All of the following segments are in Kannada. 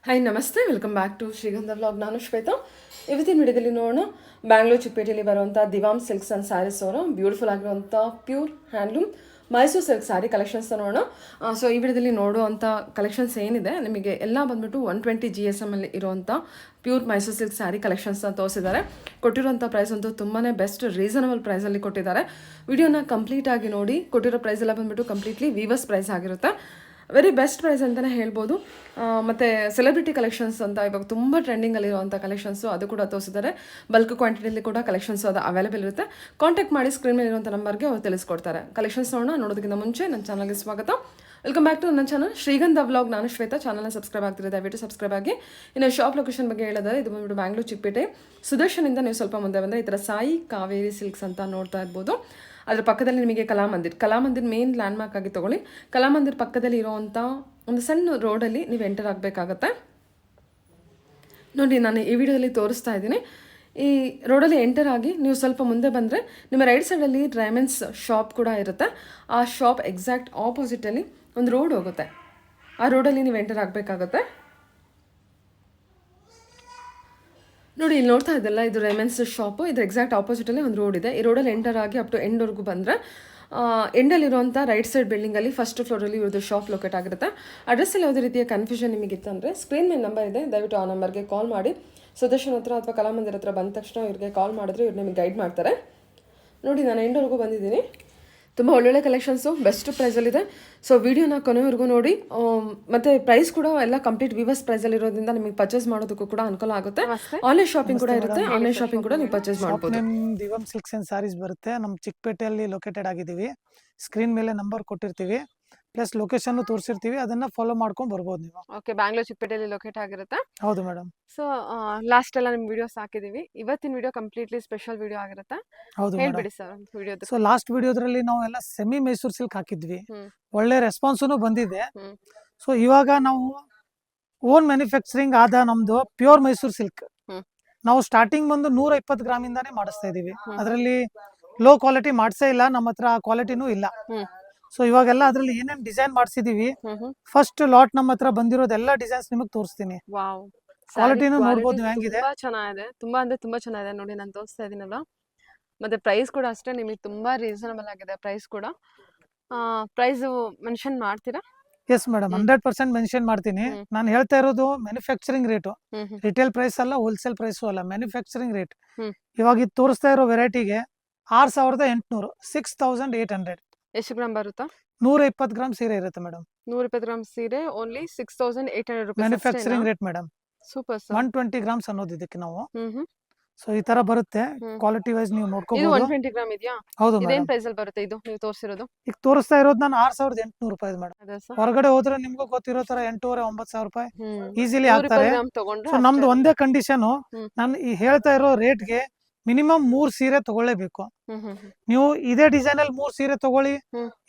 ಹಾಯ್ ನಮಸ್ತೆ, ವೆಲ್ಕಮ್ ಬ್ಯಾಕ್ ಟು ಶ್ರೀಗಂಧ ವ್ಲಾಗ್. ನಾನು ಶ್ವೇತಾ. ಇವತ್ತಿನ ವಿಡಿಯೋದಲ್ಲಿ ನೋಡೋಣ ಬ್ಯಾಂಗ್ಳೂರು ಚಿಕ್ಕಪೇಟೆಯಲ್ಲಿ ಬರುವಂಥ ದಿವಾಮ್ ಸಿಲ್ಕ್ಸ್ ಆ್ಯಂಡ್ ಸ್ಯಾರೀಸ್ ಅವರು ಬ್ಯೂಟಿಫುಲ್ ಆಗಿರುವಂಥ pure handloom Mysuru silk sari collections ನೋಡೋಣ. ಸೊ ಈ ವಿಡಿಯೋದಲ್ಲಿ ನೋಡುವಂಥ ಕಲೆಕ್ಷನ್ಸ್ ಏನಿದೆ ನಿಮಗೆ ಎಲ್ಲ ಬಂದ್ಬಿಟ್ಟು 120 GSM ಅಲ್ಲಿ ಇರುವಂಥ ಪ್ಯೂರ್ ಮೈಸೂರು ಸಿಲ್ಕ್ ಸ್ಯಾರಿ ಕಲೆಕ್ಷನ್ಸ್ನ ತೋರಿಸಿದ್ದಾರೆ. ಕೊಟ್ಟಿರುವಂಥ ಪ್ರೈಸ್ ಅಂತೂ ತುಂಬಾ ಬೆಸ್ಟ್ ರೀಸನಬಲ್ ಪ್ರೈಸಲ್ಲಿ ಕೊಟ್ಟಿದ್ದಾರೆ. ವಿಡಿಯೋನ ಕಂಪ್ಲೀಟ್ ಆಗಿ ನೋಡಿ. ಕೊಟ್ಟಿರೋ ಪ್ರೈಸ್ ಎಲ್ಲ ಬಂದ್ಬಿಟ್ಟು ಕಂಪ್ಲೀಟ್ಲಿ ವೀವರ್ಸ್ ಪ್ರೈಸ್ ಆಗಿರುತ್ತೆ. ವೆರಿ ಬೆಸ್ಟ್ ಪ್ರೈಸ್ ಅಂತಲೇ ಹೇಳ್ಬೋದು. ಮತ್ತು ಸೆಲೆಬ್ರಿಟಿ ಕಲೆಕ್ಷನ್ಸ್ ಅಂತ ಇವಾಗ ತುಂಬ ಟ್ರೆಂಡಿಂಗಲ್ಲಿರುವಂಥ ಕಲೆಕ್ಷನ್ಸು ಅದು ಕೂಡ ತೋರಿಸಿದ್ದಾರೆ. ಬಲ್ಕ್ ಕ್ವಾಂಟಿಟಿಯಲ್ಲಿ ಕೂಡ ಕಲೆಕ್ಷನ್ಸು ಅದು ಅವೈಲೇಬಲ್ ಇರುತ್ತೆ. ಕಾಂಟ್ಯಾಕ್ಟ್ ಮಾಡಿ ಸ್ಕ್ರೀನ್ ಮೇಲೆ ಇರುವಂಥ ನಂಬರ್ಗೆ ಅವ್ರು ತಿಳಿಸ್ಕೊಡ್ತಾರೆ. ಕಲೆಕ್ಷನ್ಸ್ ನೋಡೋದಕ್ಕಿಂತ ಮುಂಚೆ ನನ್ನ ಚಾನಲ್ಗೆ ಸ್ವಾಗತ. ವೆಲ್ಕಮ್ ಬ್ಯಾಕ್ ಟು ನನ್ನ ಚಾನಲ್ ಶ್ರೀಗಂಧ ವ್ಲಾಗ್. ನಾನು ಶ್ವೇತಾ. ಚಾನಲ್ನ ಸಬ್ಸ್ಕ್ರೈಬ್ ಆಗ್ತಿರೋದು ದಯವಿಟ್ಟು ಸಬ್ಸ್ಕ್ರೈಬ್ ಆಗಿ. ಇನ್ನು ಶಾಪ್ ಲೊಕೇಶನ್ ಬಗ್ಗೆ ಹೇಳಿದರೆ ಇದು ಬಂದ್ಬಿಟ್ಟು ಬ್ಯಾಂಗ್ಳೂರು ಚಿಕ್ಕಪೇಟೆ ಸುದರ್ಶನಿಂದ ನೀವು ಸ್ವಲ್ಪ ಮುಂದೆ ಬಂದರೆ ಈ ಥರ ಸಾಯಿ ಕಾವೇರಿ ಸಿಲ್ಕ್ಸ್ ಅಂತ ನೋಡ್ತಾ ಇರ್ಬೋದು. ಅದರ ಪಕ್ಕದಲ್ಲಿ ನಿಮಗೆ ಕಲಾಮಂದಿರ್ ಮೇನ್ ಲ್ಯಾಂಡ್ಮಾರ್ಕ್ ಆಗಿ ತೊಗೊಳ್ಳಿ. ಕಲಾಮಂದಿರ್ ಪಕ್ಕದಲ್ಲಿ ಇರೋವಂಥ ಒಂದು ಸಣ್ಣ ರೋಡಲ್ಲಿ ನೀವು ಎಂಟರ್ ಆಗಬೇಕಾಗತ್ತೆ. ನೋಡಿ, ನಾನು ಈ ವಿಡಿಯೋದಲ್ಲಿ ತೋರಿಸ್ತಾ ಇದ್ದೀನಿ. ಈ ರೋಡಲ್ಲಿ ಎಂಟರ್ ಆಗಿ ನೀವು ಸ್ವಲ್ಪ ಮುಂದೆ ಬಂದರೆ ನಿಮ್ಮ ರೈಟ್ ಸೈಡಲ್ಲಿ ಡೈಮಂಡ್ಸ್ ಶಾಪ್ ಕೂಡ ಇರುತ್ತೆ. ಆ ಶಾಪ್ ಎಕ್ಸಾಕ್ಟ್ ಆಪೋಸಿಟಲ್ಲಿ ಒಂದು ರೋಡ್ ಹೋಗುತ್ತೆ. ಆ ರೋಡಲ್ಲಿ ನೀವು ಎಂಟರ್ ಆಗಬೇಕಾಗತ್ತೆ. ನೋಡಿ, ಇಲ್ಲಿ ನೋಡ್ತಾ ಇದ್ದಲ್ಲ, ಇದು ರೆಮೆನ್ಸ್ ಶಾಪು. ಇದ್ರ ಎಕ್ಸಾಕ್ಟ್ ಆಪೋಸಿಟಲ್ಲಿ ಒಂದು ರೋಡ್ ಇದೆ. ಈ ರೋಡಲ್ಲಿ ಎಂಟರ್ ಆಗಿ ಅಪ್ ಟು ಎಂಡ್ವರೆಗೂ ಬಂದರೆ ಎಂಡಲ್ಲಿರುವಂಥ ರೈಟ್ ಸೈಡ್ ಬಿಲ್ಡಿಂಗಲ್ಲಿ ಫಸ್ಟ್ ಫ್ಲೋರಲ್ಲಿ ಇವ್ರದ್ದು ಶಾಪ್ ಲೊಕೇಟ್ ಆಗಿರುತ್ತೆ. ಅಡ್ರೆಸ್ಸಲ್ಲಿ ಯಾವುದೇ ರೀತಿಯ ಕನ್ಫ್ಯೂಷನ್ ನಿಮಗಿತ್ತು ಅಂದರೆ ಸ್ಕ್ರೀನ್ ಮೇಲೆ ನಂಬರ್ ಇದೆ, ದಯವಿಟ್ಟು ಆ ನಂಬರ್ಗೆ ಕಾಲ್ ಮಾಡಿ. ಸುದರ್ಶನ್ ಹತ್ರ ಅಥವಾ ಕಲಾಮಂದಿರ ಹತ್ರ ಬಂದ ತಕ್ಷಣ ಇವ್ರಿಗೆ ಕಾಲ್ ಮಾಡಿದ್ರೆ ಇವ್ರು ನಿಮಗೆ ಗೈಡ್ ಮಾಡ್ತಾರೆ. ನೋಡಿ, ನಾನು ಎಂಡ್ವರೆಗೂ ಬಂದಿದ್ದೀನಿ. ತುಂಬ ಒಳ್ಳೊಳ್ಳೆ ಕಲೆಕ್ಷನ್ಸು ಬೆಸ್ಟ್ ಪ್ರೈಸಲ್ಲಿದೆ. ಸೊ ವಿಡಿಯೋನ ಕೊನೆವರೆಗೂ ನೋಡಿ. ಮತ್ತು ಪ್ರೈಸ್ ಕೂಡ ಎಲ್ಲ ಕಂಪ್ಲೀಟ್ ವಿವರ್ಸ್ ಪ್ರೈಸಲ್ಲಿ ಇರೋದ್ರಿಂದ ನಿಮಗೆ ಪರ್ಚೇಸ್ ಮಾಡೋದಕ್ಕೂ ಕೂಡ ಅನುಕೂಲ ಆಗುತ್ತೆ. ಆನ್ಲೈನ್ ಶಾಪಿಂಗ್ ಕೂಡ ಇರುತ್ತೆ. ಆನ್ಲೈನ್ ಶಾಪಿಂಗ್ ಕೂಡ ನೀವು ಪರ್ಚೇಸ್ ಮಾಡ್ಬೋದು. ದಿವಾಮ್ ಸಿಲ್ಕ್ಸ್ ಅಂಡ್ ಸಾರೀಸ್ ಬರುತ್ತೆ. ನಮ್ಮ ಚಿಕ್ಕಪೇಟೆಯಲ್ಲಿ ಲೊಕೇಟೆಡ್ ಆಗಿದ್ದೀವಿ. ಸ್ಕ್ರೀನ್ ಮೇಲೆ ನಂಬರ್ ಕೊಟ್ಟಿರ್ತೀವಿ, ಪ್ಲಸ್ ಲೊಕೇಶನ್ ತೋರಿಸಿರ್ತೀವಿ. ಅದನ್ನ ಫಾಲೋ ಮಾಡ್ಕೊಂಡು ಬರ್ಬೋದು ನೀವು. ಓಕೆ, ಬ್ಯಾಂಗ್ಳೂರು ಚಿಕ್ಕಪೇಟೆಯಲ್ಲಿ ಲೊಕೇಟ್ ಆಗಿರುತ್ತೆ. ಹೌದು ಮೇಡಮ್. ಸೊ ಲಾಸ್ಟ್ ಎಲ್ಲ ನಿಮ್ಮ ವಿಡಿಯೋಸ್ ಹಾಕಿದೀವಿ. ಇವತ್ತಿನ ವಿಡಿಯೋ ಕಂಪ್ಲೀಟ್ಲಿ ಸ್ಪೆಷಲ್ ವಿಡಿಯೋ ಆಗಿರುತ್ತೆ. ಹೌದು ಹೇಳ್ಬಿಡಿ ಸರ್ ವಿಡಿಯೋದು. ಸೊ ಲಾಸ್ಟ್ ವಿಡಿಯೋದ್ರಲ್ಲಿ ನಾವು ಎಲ್ಲ ಸೆಮಿ ಮೈಸೂರು ಸಿಲ್ಕ್ ಹಾಕಿದ್ವಿ. ಒಳ್ಳೆ ರೆಸ್ಪಾನ್ಸೂ ಬಂದಿದೆ. ಸೊ ಇವಾಗ ನಾವು ಓನ್ ಮ್ಯಾನುಫ್ಯಾಕ್ಚರಿಂಗ್ ಆದ ನಮ್ದು ಪ್ಯೂರ್ ಮೈಸೂರು ಸಿಲ್ಕ್ ನಾವು ಸ್ಟಾರ್ಟಿಂಗ್ ಬಂದು 120 ಗ್ರಾಮಿಂದಾನೇ ಮಾಡಿಸ್ತಾ ಇದೀವಿ. ಅದರಲ್ಲಿ ಲೋ ಕ್ವಾಲಿಟಿ ಮಾಡ್ಸೇ ಇಲ್ಲ. ನಮ್ಮ ಹತ್ರ ಆ ಕ್ವಾಲಿಟಿನೂ ಇಲ್ಲ. ಸೊ ಇವಾಗೆಲ್ಲ ಅದ್ರಲ್ಲಿ ಏನೇನ್ ಡಿಸೈನ್ ಮಾಡಿಸಿದೀವಿ, ಫಸ್ಟ್ ಲಾಟ್ ನಮ್ಮ ಹತ್ರ ಬಂದಿರೋದೆಲ್ಲ ಡಿಸೈನ್ಸ್ ನಿಮಗೆ ತೋರಿಸ್ತೀನಿ. ಕ್ವಾಲಿಟಿನೂ ನೋಡ್ಬೋದು ನೀವು ಹೆಂಗಿದೆ. ಚೆನ್ನಾಗಿದೆ, ತುಂಬಾ ಅಂದ್ರೆ ತುಂಬಾ ಚೆನ್ನಾಗಿದೆ. ನೋಡಿ, ನಾನು ತೋರಿಸ್ತಾ ಇದೀನಲ್ಲ. ಮತ್ತೆ ಪ್ರೈಸ್ ಕೂಡ ಅಷ್ಟೇ ನಿಮಗೆ ತುಂಬಾ ರೀಸನಬಲ್ ಆಗಿದೆ. ಪ್ರೈಸ್ ಕೂಡ ಪ್ರೈಸ್ ಮೆನ್ಷನ್ ಮಾಡ್ತೀರಾ? ಎಸ್ ಮೇಡಮ್, 100% ಮೆನ್ಷನ್ ಮಾಡ್ತೀನಿ. ನಾನು ಹೇಳ್ತಾ ಇರೋದು ಮ್ಯಾನುಫ್ಯಾಕ್ಚರಿಂಗ್ ರೇಟು, ರಿಟೇಲ್ ಪ್ರೈಸ್ ಅಲ್ಲ, ಹೋಲ್ಸೇಲ್ ಪ್ರೈಸು ಅಲ್ಲ, ಮ್ಯಾನುಫ್ಯಾಕ್ಚರಿಂಗ್ ರೇಟ್. ಇವಾಗ ಇದು ತೋರಿಸ್ತಾ ಇರೋ ವೆರೈಟಿಗೆ 6800, 6800. ಎಷ್ಟು ಗ್ರಾಮ್ ಬರುತ್ತಾ? 120 ಗ್ರಾಮ್ ಸೀರೆ ಇರುತ್ತೆ ಮೇಡಮ್. 120 ಗ್ರಾಮ್ ಸೀರೆ ಓನ್ಲಿ 6800 ರೂಪಾಯಿ manufacturing rate madam. Super sir. 120 grams ಅನ್ನೋದು ಇದಕ್ಕೆ ನಾವು. ಸೊ ಈ ತರ ಬರುತ್ತೆ. ಕ್ವಾಲಿಟಿ ವೈಸ್ ನೀವು ಇದು ನೋಡ್ಕೋಬಹುದು. 120 ಗ್ರಾಮ್ ಇದೆಯಾ? ಹೌದು ಇದೇನ್ ಮೇಡಮ್. ಪ್ರೈಸ್ ಅಲ್ಲಿ ಬರುತ್ತೆ ಇದು ನೀವು ತೋರಿಸಿರೋದು? ಈಗ ತೋರಿಸ್ತಾ ಇರೋದು ನಾನು 6800 ರೂಪಾಯಿ ಮೇಡಮ್. ಅದೇ ಸರ್. ಹೊರಗಡೆ ಹೋದ್ರೆ ನಿಮ್ಗೂ ಗೊತ್ತಿರೋ ತರ 8,500-9,000 ರೂಪಾಯಿ ಈಸಿಲಿ 120 ಆಗ್ತಾರೆ. ಗ್ರಾಮ್ ತಗೊಂಡ್ರೆ ಸೊ ನಮ್ದು ಒಂದೇ ಕಂಡೀಷನ್, ಹ್ಮ್. ನಾನು ಈ ಹೇಳ್ತಾ ಇರೋ ರೇಟ್ಗೆ ಮಿನಿಮಮ್ 3 ಸೀರೆ ತಗೊಳ್ಳೇಬೇಕು. ನೀವು ಇದೇ ಡಿಸೈನ್ ಅಲ್ಲಿ 3 ಸೀರೆ ತಗೊಳ್ಳಿ,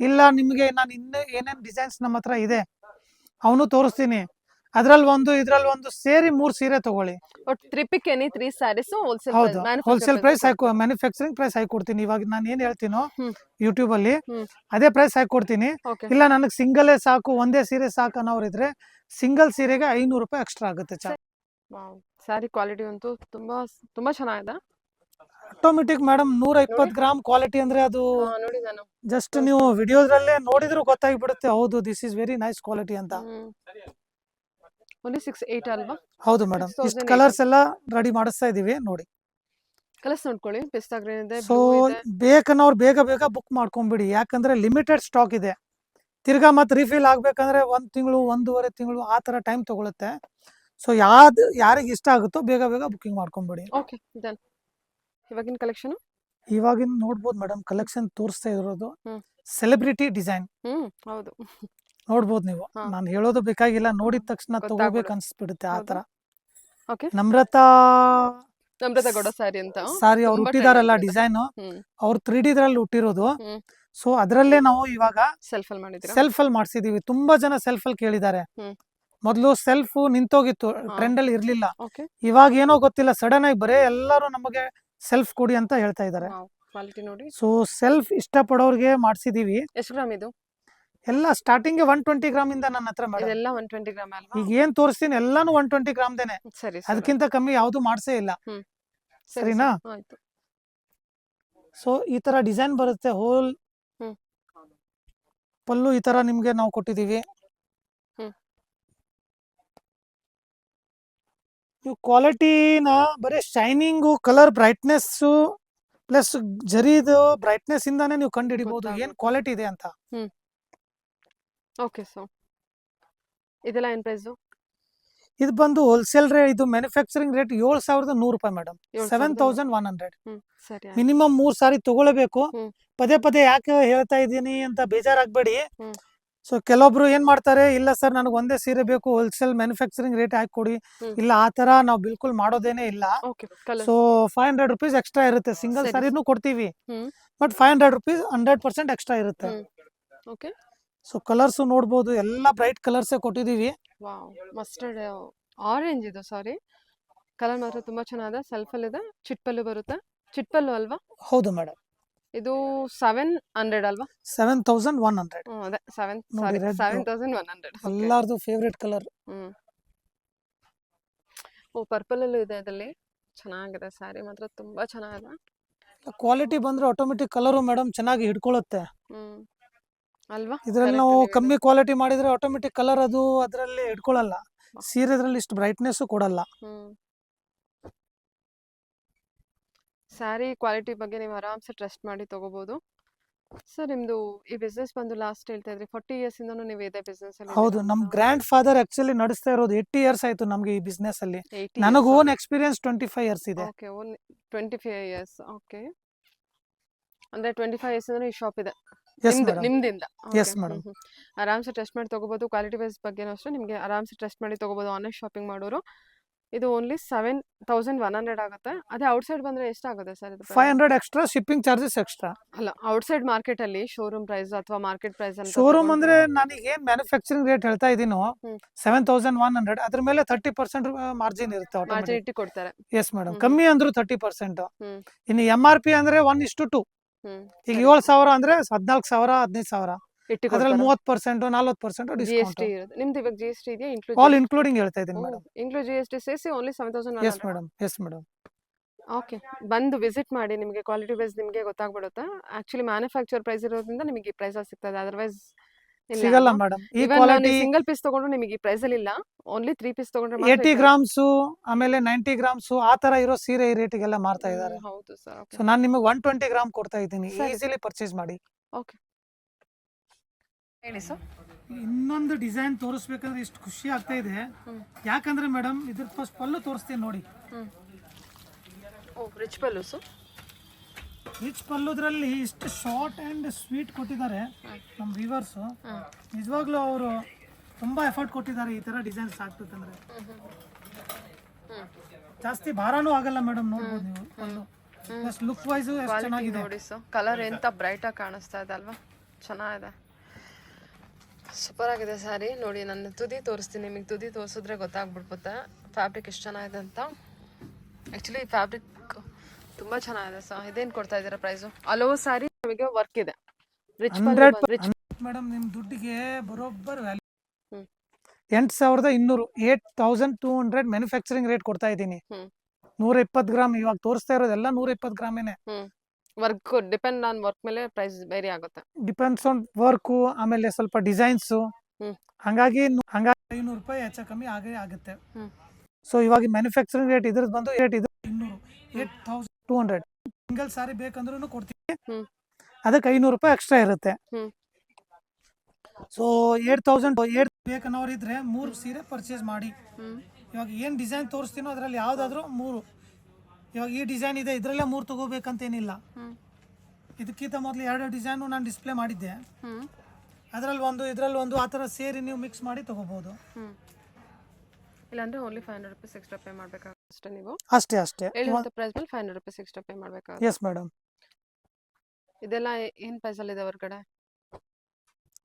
ಇಲ್ಲ ನಿಮ್ಗೆ ನಾನು ಇನ್ನು ಏನೇನ್ ಡಿಸೈನ್ಸ್ ನಮ್ಮ ಹತ್ರ ಇದೆ ಅವನು ತೋರಿಸ್ತೀನಿ. ಅದ್ರಲ್ಲಿ ಒಂದು ಇದ್ರಲ್ಲಿ ಒಂದು ಸೇರಿ 3 ಸೀರೆ ತಗೊಳ್ಳಿ. ಒಟ್ಟು 3 ಸ್ಯಾರೀಸ್ ಹೋಲ್ಸೇಲ್ ಹೌದು, ಹೋಲ್ಸೇಲ್ ಪ್ರೈಸ್ ಮ್ಯಾನುಫ್ಯಾಕ್ಚರಿಂಗ್ ಪ್ರೈಸ್ ಹಾಕಿ ಕೊಡ್ತೀನಿ. ಇವಾಗ ನಾನು ಏನ್ ಹೇಳ್ತೀನೋ ಯೂಟ್ಯೂಬ್ ಅಲ್ಲಿ ಅದೇ ಪ್ರೈಸ್ ಹಾಕಿ ಕೊಡ್ತೀನಿ. ಇಲ್ಲ ನನಗೆ ಸಿಂಗಲ್ ಸಾಕು, ಒಂದೇ ಸೀರೆ ಸಾಕು ಅನ್ನೋರು ಇದ್ರೆ ಸಿಂಗಲ್ ಸೀರೆಗೆ 500 ರೂಪಾಯಿ ಎಕ್ಸ್ಟ್ರಾ ಆಗುತ್ತೆ. ಸ್ಯಾರಿ ಕ್ವಾಲಿಟಿ ಅಂತೂ ತುಂಬಾ ತುಂಬಾ ಚೆನ್ನಾಗಿದೆ. ಆಟೋಮೆಟಿಕ್ ಮೇಡಮ್ 120 ಗ್ರಾಮ್ ಕ್ವಾಲಿಟಿ ಅಂದ್ರೆ ಅದು ನೋಡಿ, ನಾನು ಜಸ್ಟ್ ನೀವು ವಿಡಿಯೋದ್ರಲ್ಲೇ ನೋಡಿದ್ರು ಗೊತ್ತಾಗ್ಬಿಡುತ್ತೆ, ಹೌದು this is very nice quality ಅಂತ. ಓನ್ಲಿ 68 ಅಲ್ವಾ? ಹೌದು ಮೇಡಮ್. ಇಷ್ಟು ಕಲರ್ಸ್ ಎಲ್ಲ ರೆಡಿ ಮಾಡಿಸ್ತಾ ಇದೀವಿ ನೋಡಿ. ಕಲರ್ಸ್ ನೋಡ್ಕೊಳ್ಳಿ. ಪಿಸ್ತಾ ಗ್ರೀನ್ ಇದೆ. ಸೊ ಬೇಕನ್ನೋರು ಬೇಗ ಬೇಗ ಬುಕ್ ಮಾಡ್ಕೊಂಡ್ಬಿಡಿ, ಯಾಕಂದ್ರೆ ಲಿಮಿಟೆಡ್ ಸ್ಟಾಕ್ ಇದೆ. ತಿರ್ಗಾ ಮತ್ತೆ ರಿಫಿಲ್ ಆಗ್ಬೇಕಂದ್ರೆ 1 ತಿಂಗಳು 1.5 ತಿಂಗಳು ಆ ತರ ಟೈಮ್ ತಗೊಳುತ್ತೆ. ಸೊ ಯಾರಿಗೆ ಇಷ್ಟ ಆಗುತ್ತೋ ಬೇಗ ಬೇಗ ಬುಕಿಂಗ್ ಮಾಡ್ಕೊಂಡ್ಬಿಡಿ. Okay, done. ಇವಾಗಿನ ಕಲೆಕ್ಷನ್ ಇವಾಗಿನ ನೋಡ್ಬೋದು ಮೇಡಮ್. ಕಲೆಕ್ಷನ್ ತೋರಿಸ್ತಾ ಇರೋದು ಸೆಲೆಬ್ರಿಟಿ ಡಿಸೈನ್. ಹೌದು, ನೋಡ್ಬೋದು ನೀವು. ನಾನು ಹೇಳೋದು ಬೇಕಾಗಿಲ್ಲ, ನೋಡಿದ ತಕ್ಷಣ ತಗೋಬೇಕು ಅನ್ಸ್ಬಿಡುತ್ತೆ ಆ ತರ. ನಮ್ರತಾ ಗೌಡ ಸಾರಿ ಅಂತ ಸಾರಿ ಅವ್ರು ಹುಟ್ಟಿದಾರಲ್ಲ ಡಿಸೈನ್, ಅವ್ರು 3D ದ್ರಲ್ಲಿ ಹುಟ್ಟಿರೋದು. ಸೊ ಅದ್ರಲ್ಲೇ ನಾವು ಇವಾಗ ಸೆಲ್ಫ್ ಅಲ್ಲಿ ಮಾಡ್ಸಿದೀವಿ. ತುಂಬಾ ಜನ ಸೆಲ್ಫ್ ಅಲ್ಲಿ ಕೇಳಿದ್ದಾರೆ. ಮೊದ್ಲು ಸೆಲ್ಫ್ ನಿಂತೋಗಿತ್ತು, ಟ್ರೆಂಡ್ ಅಲ್ಲಿ ಇರ್ಲಿಲ್ಲ. ಇವಾಗ ಏನೋ ಗೊತ್ತಿಲ್ಲ, ಸಡನ್ ಆಗಿ ಬರೇ ಎಲ್ಲರೂ ನಮಗೆ ಸೆಲ್ಫ್ ಕೊಡಿ ಅಂತ ಹೇಳ್ತಾ ಇದಾರೆ. ಸೊ ಸೆಲ್ಫ್ ಇಷ್ಟ ಪಡೋರ್ಗೆ ಮಾಡ್ಸಿದೀವಿ. ಎಷ್ಟು ಗ್ರಾಮ್ ಇದು? ಎಲ್ಲ ಸ್ಟಾರ್ಟಿಂಗ್ 120 ಗ್ರಾಮ್ ಇಂದ ನನ್ನ ಹತ್ರ ಮೇಡಮ್. ಇದೆಲ್ಲ 120 ಗ್ರಾಮ್ ಅಲ್ವಾ? ಈಗ ಏನ್ ತೋರಿಸ್ತೀನಿ ಎಲ್ಲಾನು 120 ಗ್ರಾಮ್ದೇನೆ, ಸರಿ ಸರ್. ಅದಕ್ಕಿಂತ ಕಮ್ಮಿ ಯಾವ್ದು ಮಾಡ್ಸೇ ಇಲ್ಲ. ಹ್ಮ್. ಸರಿ ಸರಿನಾ? ಸರ್, ಆಯ್ತು. ಸೊ ಈ ತರ ಡಿಸೈನ್ ಬರುತ್ತೆ. ಹೋಲ್ ಹ್ಮ್. ಪಲ್ಲು ಈ ತರ ನಿಮ್ಗೆ ನಾವು ಕೊಟ್ಟಿದೀವಿ. ಹ್ಮ್. ನೀವು ಕ್ವಾಲಿಟಿನ ಬರೀ ಶೈನಿಂಗು, ಕಲರ್ ಬ್ರೈಟ್ನೆಸ್ ಪ್ಲಸ್ ಜರಿದು ಬ್ರೈಟ್ನೆಸ್ ಇಂದಾನೆ ನೀವು ಕಂಡು ಹಿಡಿಬಹುದು ಏನ್ ಗೊತ್ತಾಗುತ್ತೆ. ಕ್ವಾಲಿಟಿ ಇದೆ ಅಂತ. Okay sir. ಇದೆಲ್ಲ ಏನ್ ಪ್ರೈಸು? ಇದು ಬಂದು ಹೋಲ್ಸೇಲ್ ರೇಟ್, ಇದು ಮ್ಯಾನುಫ್ಯಾಕ್ಚರಿಂಗ್ ರೇಟ್ 7,100 ರೂಪಾಯಿ ಮೇಡಮ್. 7,100. ಸರಿ ಆಯ್ತು. ಮಿನಿಮಮ್ 3 ಸಾರಿ ತಗೊಳ್ಬೇಕು. ಹ್ಮ್. ಪದೇ ಪದೇ ಯಾಕೆ ಹೇಳ್ತಾ ಇದ್ದೀನಿ ಅಂತ ಬೇಜಾರಾಗ್ಬೇಡಿ. ಹ್ಮ್. ಸೊ ಕೆಲವೊಬ್ರು ಏನ್ ಮಾಡ್ತಾರೆ, ಇಲ್ಲ ಸರ್ ನನಗೆ ಒಂದೇ ಸೀರೆ ಬೇಕು, ಹೋಲ್ಸೇಲ್ ಮ್ಯಾನುಫ್ಯಾಕ್ಚರಿಂಗ್ ರೇಟ್ ಹಾಕಿ ಕೊಡಿ. ಹ್ಮ್. ಇಲ್ಲ, ಆ ತರ ನಾವು ಬಿಲ್ಕುಲ್ ಮಾಡೋದೇನೆ ಇಲ್ಲ. Okay, colour. So 500 rupees extra ಇರುತ್ತೆ. ಸಿಂಗಲ್ ಸರಿ. ಸಾರಿನೂ ಕೊಡ್ತೀವಿ, ಹ್ಮ್. ಬಟ್ 500 ರೂಪೀಸ್ 100% ಎಕ್ಸ್ಟ್ರಾ ಇರುತ್ತೆ. ಹ್ಮ್. ಓಕೆ. ಸೊ ಕಲರ್ಸ್ ನೋಡ್ಬೋದು, ಎಲ್ಲ ಬ್ರೈಟ್ ಕಲರ್ಸೇ ಕೊಟ್ಟಿದೀವಿ. ವಾವ್, ಮಸ್ಟರ್ಡ್ ಆರೆಂಜ್ ಇದು, ಸಾರಿ. ಕಲರ್ ಮಾತ್ರ ತುಂಬಾ ಚೆನ್ನಾಗಿದೆ. ಸೆಲ್ಫ್ ಅಲ್ಲಿ ಇದೆ, ಚಿಟ್ಪಲ್ಲು ಬರುತ್ತೆ. ಚಿಟ್ಪಲ್ಲು ಅಲ್ವಾ? ಹೌದು ಮೇಡಮ್. ಇದು 700 ಅಲ್ವಾ? 7,100. ಅದೇ 7, ನೋಡಿ, ಸಾರಿ, red. 7,100. ಎಲ್ಲಾರ್ದು ಫೇವ್ರೆಟ್ ಕಲರ್. ಓ, ಪರ್ಪಲ್ ಅಲ್ಲೂ ಇದೆ ಅದರಲ್ಲಿ. ಚೆನ್ನಾಗಿದೆ, ಸ್ಯಾರಿ ಮಾತ್ರ ತುಂಬಾ ಚೆನ್ನಾಗಿದೆ. ಕ್ವಾಲಿಟಿ ಬಂದ್ರೆ ಆಟೋಮೆಟಿಕ್ ಕಲರು ಮೇಡಮ್ ಚೆನ್ನಾಗಿ ಹಿಡ್ಕೊಳ್ಳುತ್ತೆ. ಅಲ್ವಾ? ಇದ್ರಲ್ಲಿ ನಾವು ಕಮ್ಮಿ ಕ್ವಾಲಿಟಿ ಮಾಡಿದ್ರೆ ಆಟೋಮೆಟಿಕ್ ಕಲರ್ ಅದು ಅದರಲ್ಲಿ ಹಿಡ್ಕೊಳ್ಳಲ್ಲ. ಸೀರೆದ್ರಲ್ಲಿ ಇಷ್ಟು ಬ್ರೈಟ್ನೆಸ್ ಕೊಡಲ್ಲ. ಸ್ಯಾರಿ ಕ್ವಾಲಿಟಿ ಬಗ್ಗೆ ನೀವು ಆರಾಮ್ಸೆ ಟ್ರಸ್ಟ್ ಮಾಡಿ ತಗೋಬಹುದು. ಸರ್, ನಿಮ್ದು ಈ ಬಿಸ್ನೆಸ್ ಬಂದು ಲಾಸ್ಟ್ ಹೇಳ್ತಾ ಇದ್ರಿ 40 ಇಯರ್ಸ್ ಇಂದನೂ ನೀವು ಇದೇ ಬಿಸ್ನೆಸ್ ಅಲ್ಲಿ ಹೌದು, ನಮ್ ಗ್ರ್ಯಾಂಡ್ ಫಾದರ್ ಆಕ್ಚುಲಿ ನಡೆಸ್ತಾ ಇರೋದು 80 ಇಯರ್ಸ್ ಆಯ್ತು ನಮ್ಗೆ ಈ ಬಿಸ್ನೆಸ್ ಅಲ್ಲಿ. 80 ನನಗೆ years. ಓನ್ ಎಕ್ಸ್ಪೀರಿಯನ್ಸ್ 25 ಇಯರ್ಸ್ ಇದೆ. Okay, 25 years. ಓಕೆ, ಅಂದ್ರೆ 25 ಇಯರ್ಸ್ ಇಂದ ಈ ಶಾಪ್ ಇದೆ Yes, madam. ನಿಮ್ದಿಂದ. Yes, madam. ಆರಾಮ್ಸೆ ಟ್ರಸ್ಟ್ ಮಾಡಿ ತಗೋಬಹುದು. ಕ್ವಾಲಿಟಿ ವೈಸ್ ಬಗ್ಗೆ ಅಷ್ಟೇ ನಿಮಗೆ ಆರಾಮ್ಸೆ ಟ್ರಸ್ಟ್ ಮಾಡಿ ತಗೋಬಹುದು. ಆನ್ಲೈನ್ ಶಾಪಿಂಗ್ ಮಾಡೋರು. ಇದು ಓನ್ಲಿ 7,100 ಆಗುತ್ತೆ. ಅದೇ ಔಟ್ಸೈಡ್ ಬಂದ್ರೆ ಎಷ್ಟಾಗುತ್ತೆ ಸರ್ ಇದು? 500 ಎಕ್ಸ್ಟ್ರಾ, ಶಿಪ್ಪಿಂಗ್ ಚಾರ್ಜಸ್ ಎಕ್ಸ್ಟ್ರಾ. ಅಲ್ಲ, ಔಟ್ಸೈಡ್ ಮಾರ್ಕೆಟ್ ಅಲ್ಲಿ ಶೋರೂಮ್ ಪ್ರೈಸ್ ಅಥವಾ ಮಾರ್ಕೆಟ್ ಪ್ರೈಸ್ ಅಂತ ಶೋರೂಮ್ ಅಂದ್ರೆ ನನಗೆ ಏನ್ ಮ್ಯಾನುಫ್ಯಾಕ್ಚರಿಂಗ್ ರೇಟ್ ಹೇಳ್ತಾ ಇದೀನೋ ಹ್ಮ್. 7,100, ಅದ್ರ ಮೇಲೆ 30% ಮಾರ್ಜಿನ್ ಇರುತ್ತೆ ಮಾರ್ಜಿನ್ automatic. ಇಟ್ಟು ಕೊಡ್ತಾರೆ. ಎಸ್ ಮೇಡಮ್, ಹ್ಮ್. ಕಮ್ಮಿ ಅಂದ್ರು 30%. ಹ್ಮ್. ಇನ್ನು MRP ಅಂದ್ರೆ 1:2. ಈಗ 7,000 ಅಂದ್ರೆ 14,000, 15,000. ಇಟ್ಟು ಅದ್ರಲ್ಲಿ ಕೊಡ್ತಾರೆ. 30%, 40% ಡಿಸ್ಕೌಂಟ್. GST ಇರುತ್ತೆ. ನಿಮ್ದು ಇವಾಗ GST ಇದೆಯಾ? ಆಲ್ ಇನ್ಕ್ಲೂಡಿಂಗ್ ಹೇಳ್ತಾ ಇದೀನಿ ಮೇಡಮ್. ಇನ್ಕ್ಲೂಡ್ GST ಸೇರಿಸಿ ಓನ್ಲಿ ಎಸ್ 7,100. Madam, yes madam. ಓಕೆ, ಬಂದು ವಿಸಿಟ್ ಮಾಡಿ, ನಿಮಗೆ ಕ್ವಾಲಿಟಿ ವೈಸ್ ನಿಮಗೆ ಗೊತ್ತಾಗ್ಬಿಡುತ್ತೆ. ಆಕ್ಚುಲಿ ಮ್ಯಾನುಫ್ಯಾಕ್ಚರ್ ಪ್ರೈಸ್ ಇರೋದ್ರಿಂದ ನಿಮಗೆ ಈ ಪ್ರೈಸ್ ಸಿಗ್ತದೆ, ಅದರ್ವೈಸ್ ಸಿಗಲ್ಲ ಮೇಡಮ್. ಈ ಕ್ವಾಲಿಟಿ ಸಿಂಗಲ್ ಪೀಸ್ ತಗೊಂಡ್ರು ನಿಮಗೆ ಈ ಪ್ರೈಸ್ ಅಲ್ಲಿ ಇಲ್ಲ. ಓನ್ಲಿ 3 ಪೀಸ್ ತಗೊಂಡ್ರೆ 80 ಗ್ರಾಮ್ಸ್ ಆಮೇಲೆ 90 ಗ್ರಾಮ್ಸ್ ಆ ತರ ಇರೋ ಸೀರೆ ಈ ರೇಟಿಗೆಲ್ಲ ಮಾರ್ತಾ ಇದ್ದಾರೆ. ಹೌದು ಸರ್. ಓಕೆ, ಸೊ ನಾನು ನಿಮಗೆ 120 ಗ್ರಾಮ್ ಕೊಡ್ತಾ ಇದ್ದೀನಿ, ಸರಿ. ಈಸಿಲಿ ಪರ್ಚೇಸ್ ಮಾಡಿ. ಓಕೆ, ಹೇಳಿ ಸರ್. ಇನ್ನೊಂದು ಡಿಸೈನ್ ತೋರಿಸ್ಬೇಕಂದ್ರೆ ಇಷ್ಟು ಖುಷಿ ಆಗ್ತಾ ಇದೆ. ಯಾಕಂದ್ರೆ ಮೇಡಮ್ ಇದ್ರ ಫಸ್ಟ್ ಪಲ್ಲು ತೋರಿಸ್ತೀನಿ ನೋಡಿ. ಓ, ರಿಚ್ ಪಲ್ಲು ಸರ್. ರಿಚ್ ಪಲ್ಲುದ್ರಲ್ಲಿ ಇಷ್ಟು ಶಾರ್ಟ್ ಅಂಡ್ ಸ್ವೀಟ್ ಕೊಟ್ಟಿದ್ದಾರೆ ನಮ್ಮ ವ್ಯೂವರ್ಸ್. ನಿಜವಾಗ್ಲೂ ಅವರು ತುಂಬಾ ಎಫರ್ಟ್ ಕೊಟ್ಟಿದ್ದಾರೆ ಈ ತರ ಡಿಸೈನ್ಸ್ ಹಾಕ್ಬೇಕಂದ್ರೆ. ಜಾಸ್ತಿ ಭಾರನೂ ಆಗಲ್ಲ ಮೇಡಮ್, ನೋಡ್ಬೋದು ನೀವು. ಪಲ್ಲು ಪ್ಲಸ್ ಲುಕ್ ವೈಸ್ ಎಷ್ಟು ಚೆನ್ನಾಗಿದೆ ನೋಡಿ ಸರ್. ಕಲರ್ ಎಂತ ಬ್ರೈಟ್ ಆಗಿ ಕಾಣಿಸ್ತಾ ಇದೆ ಅಲ್ವಾ? ಚೆನ್ನಾಗಿದೆ, ಸೂಪರ್ ಆಗಿದೆ ಸ್ಯಾರಿ. ನೋಡಿ, ನನ್ನ ತುದಿ ತೋರಿಸ್ತೀನಿ ನಿಮಗೆ. ತುದಿ ತೋರಿಸಿದ್ರೆ ಗೊತ್ತಾಗ್ಬಿಡ್ಬೋದು ಫ್ಯಾಬ್ರಿಕ್ ಎಷ್ಟು ಚೆನ್ನಾಗಿದೆ ಅಂತ. ಆ್ಯಕ್ಚುಲಿ ಫ್ಯಾಬ್ರಿಕ್ ತುಂಬ ಚೆನ್ನಾಗಿದೆ ಸರ್. ಇದೇನು ಕೊಡ್ತಾ ಇದ್ದೀರಾ ಪ್ರೈಸು? ಅಲೋ ಸ್ಯಾರಿ ನಮಗೆ ವರ್ಕ್ ಇದೆ. Rich madam. ನಿಮ್ಮ ದುಡ್ಡಿಗೆ ಬರೋಬ್ಬರ್ ವ್ಯಾಲ್ಯೂ. 8,200 8,200 ಮ್ಯಾನುಫ್ಯಾಕ್ಚರಿಂಗ್ ರೇಟ್ ಕೊಡ್ತಾ ಇದ್ದೀನಿ. 120 ಗ್ರಾಮ್ ಇವಾಗ ತೋರಿಸ್ತಾ ಇರೋದೆಲ್ಲ 120 ಗ್ರಾಮೇನೆ. ವರ್ಕ್ ಡಿಪೆಂಡ್ ಆನ್ ವರ್ಕ್ ಮೇಲೆ ಪ್ರೈಸ್ ಬೇರೆ ಆಗುತ್ತೆ. ಡಿಪೆಂಡ್ಸ್ ಆನ್ ವರ್ಕು, ಆಮೇಲೆ ಸ್ವಲ್ಪ ಡಿಸೈನ್ಸ್. ಹಂಗಾಗಿ 500 ರೂಪಾಯಿ ಹೆಚ್ಚು ಕಮ್ಮಿ ಆಗೇ ಆಗುತ್ತೆ. ಸೊ ಇವಾಗ ಮ್ಯಾನುಫ್ಯಾಕ್ಚರಿಂಗ್ ರೇಟ್ ಇದ್ರದ್ದು ಬಂದು 8,200. ಸಿಂಗಲ್ ಸಾರಿ ಬೇಕಂದ್ರೂ ಕೊಡ್ತೀವಿ, ಅದಕ್ಕೆ 500 ರೂಪಾಯಿ ಎಕ್ಸ್ಟ್ರಾ ಇರುತ್ತೆ. ಸೊ 8,000 ಬೇಕನ್ನೋರು ಇದ್ರೆ 3 ಸೀರೆ ಪರ್ಚೇಸ್ ಮಾಡಿ. ಇವಾಗ ಏನು ಡಿಸೈನ್ ತೋರಿಸ್ತೀನೋ ಅದರಲ್ಲಿ ಯಾವುದಾದ್ರೂ 3. ಇವಾಗ ಈ ಡಿಸೈನ್ ಇದೆ, ಇದರಲ್ಲೇ 3 ತಗೋಬೇಕಂತೇನಿಲ್ಲ. ಇದಕ್ಕಿಂತ ಮೊದಲು 2 ಡಿಸೈನು ನಾನು ಡಿಸ್ಪ್ಲೇ ಮಾಡಿದ್ದೆ. ಅದರಲ್ಲಿ ಒಂದು, ಇದರಲ್ಲಿ ಒಂದು, ಆ ಥರ ಸೇರಿ ನೀವು ಮಿಕ್ಸ್ ಮಾಡಿ ತಗೋಬಹುದು. ಇಲ್ಲಾಂದ್ರೆ ಓನ್ಲಿ 500 ರೂಪೀಸ್ ಎಕ್ಸ್ಟ್ರಾ ಪೇ ಮಾಡಬೇಕಾಗುತ್ತೆ ನೀವು. ಅಷ್ಟೇ ಹೇಳಿದಂಥ ಪ್ರೈಸ್ ಮೇಲೆ 500 ರೂಪೀಸ್ ಎಕ್ಸ್ಟ್ರಾ ಪೇ ಮಾಡಬೇಕಾಗುತ್ತೆ. Yes madam. ಇದೆಲ್ಲ ಏನು ಪ್ರೈಸಲ್ಲಿ ಇದೆ ಹೊರಗಡೆ?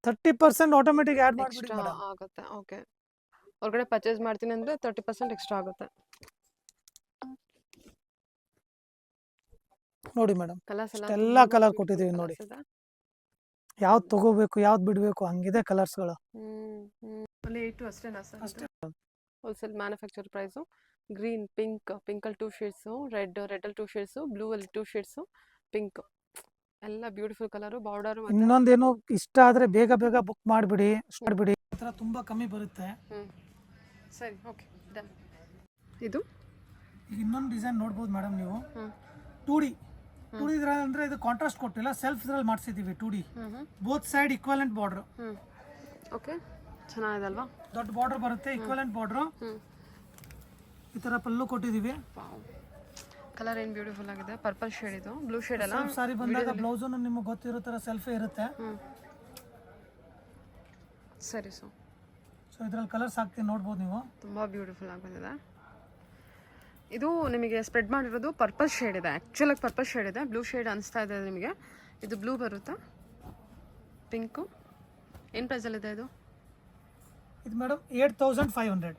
30% ಆಟೋಮೆಟಿಕ್ ಆ್ಯಡ್ ಮಾಡಿಬಿಡಿ ಎಕ್ಸ್ಟ್ರಾ ಮೇಡಮ್. ಆಗುತ್ತೆ. ಓಕೆ, ಹೊರಗಡೆ ಪರ್ಚೇಸ್ ಮಾಡ್ತೀನಿ ಅಂದರೆ 30% ಎಕ್ಸ್ಟ್ರಾ ಆಗುತ್ತೆ. ನೋಡಿ ಮೇಡಮ್, ಕಲರ್ಸ್ ಎಲ್ಲ ಕಲರ್ ಕೊಟ್ಟಿದ್ದೀವಿ ನೋಡಿ. ಯಾವ್ದು ತಗೋಬೇಕು ಯಾವ್ದು ಬಿಡಬೇಕು ಹಂಗಿದೆ ಕಲರ್ಸ್ಗಳು. ಅಲ್ಲಿ 8 ಅಷ್ಟೇನಾ ಸರ್? ಅಷ್ಟೇ. Wholesale manufacture price. ಗ್ರೀನ್, ಪಿಂಕಲ್ಲಿ 2 ಶೇಡ್ಸು, ರೆಡ್ಡಲ್ಲಿ 2 ಶೇಡ್ಸು, ಬ್ಲೂ ಅಲ್ಲಿ 2 ಶೇಡ್ಸು, ಪಿಂಕ್ ಎಲ್ಲ ಬ್ಯೂಟಿಫುಲ್ ಕಲರು. ಬಾರ್ಡರು ಇನ್ನೊಂದೇನು ಇಷ್ಟ ಆದ್ರೆ ಬೇಗ ಬೇಗ ಬುಕ್ ಮಾಡಿಬಿಡಿ. ಈ ಥರ ತುಂಬಾ ಕಮ್ಮಿ ಬರುತ್ತೆ. ಸರಿ, ಓಕೆ, ಡನ್. ಇದು ಈಗ ಇನ್ನೊಂದು ಡಿಸೈನ್ ನೋಡ್ಬೋದು ಮೇಡಮ್ ನೀವು. 2D ಅಂದ್ರೆ ಇದು ಕಾಂಟ್ರಾಸ್ಟ್ ಕೊಟ್ಟಿಲ್ಲ, ಸೆಲ್ಫ್ ಇದ್ರಲ್ಲಿ ಮಾಡಿಸಿದೀವಿ. 2D both side equivalent border. Okay, ಚೆನ್ನಾಗಿದೆ ಅಲ್ವಾ? ದೊಡ್ಡ ಬಾರ್ಡರ್ ಬರುತ್ತೆ, ಇಕ್ವಲೆಂಟ್ ಬಾರ್ಡರ್. ಈ ತರ ಪಲ್ಲು ಕೊಟ್ಟಿದೀವಿ. ಕಲರ್ ಏನು ಬ್ಯೂಟಿಫುಲ್ ಆಗಿದೆ. ಪರ್ಪಲ್ ಶೇಡ್, ಇದು ಬ್ಲೂ ಶೇಡ್ ಅಲ್ಲ. ಸಾರಿ ಬಂದಾಗ ಬ್ಲೌಸ್ ನಿಮಗೆ ಗೊತ್ತಿರೋ ತರ ಸೆಲ್ಫೇ ಇರುತ್ತೆ. ಸರಿ. ಸೊ ಇದ್ರಲ್ಲಿ ಕಲರ್ಸ್ ಹಾಕ್ತೀನಿ, ನೋಡ್ಬೋದು ನೀವು. ತುಂಬ ಬ್ಯೂಟಿಫುಲ್ ಆಗಿ ಬಂದಿದೆ. ಇದು ನಿಮಗೆ ಸ್ಪ್ರೆಡ್ ಮಾಡಿರೋದು ಪರ್ಪಲ್ ಶೇಡ್ ಇದೆ. ಆ್ಯಕ್ಚುಲಾಗಿ ಪರ್ಪಲ್ ಶೇಡ್ ಇದೆ, ಬ್ಲೂ ಶೇಡ್ ಅನಿಸ್ತಾ ಇದೆ ನಿಮಗೆ. ಇದು ಬ್ಲೂ ಬರುತ್ತಾ, ಪಿಂಕು. ಏನು ಪ್ರೈಸಲ್ಲಿದೆ ಇದು? ಇದು ಮೇಡಮ್ 8500.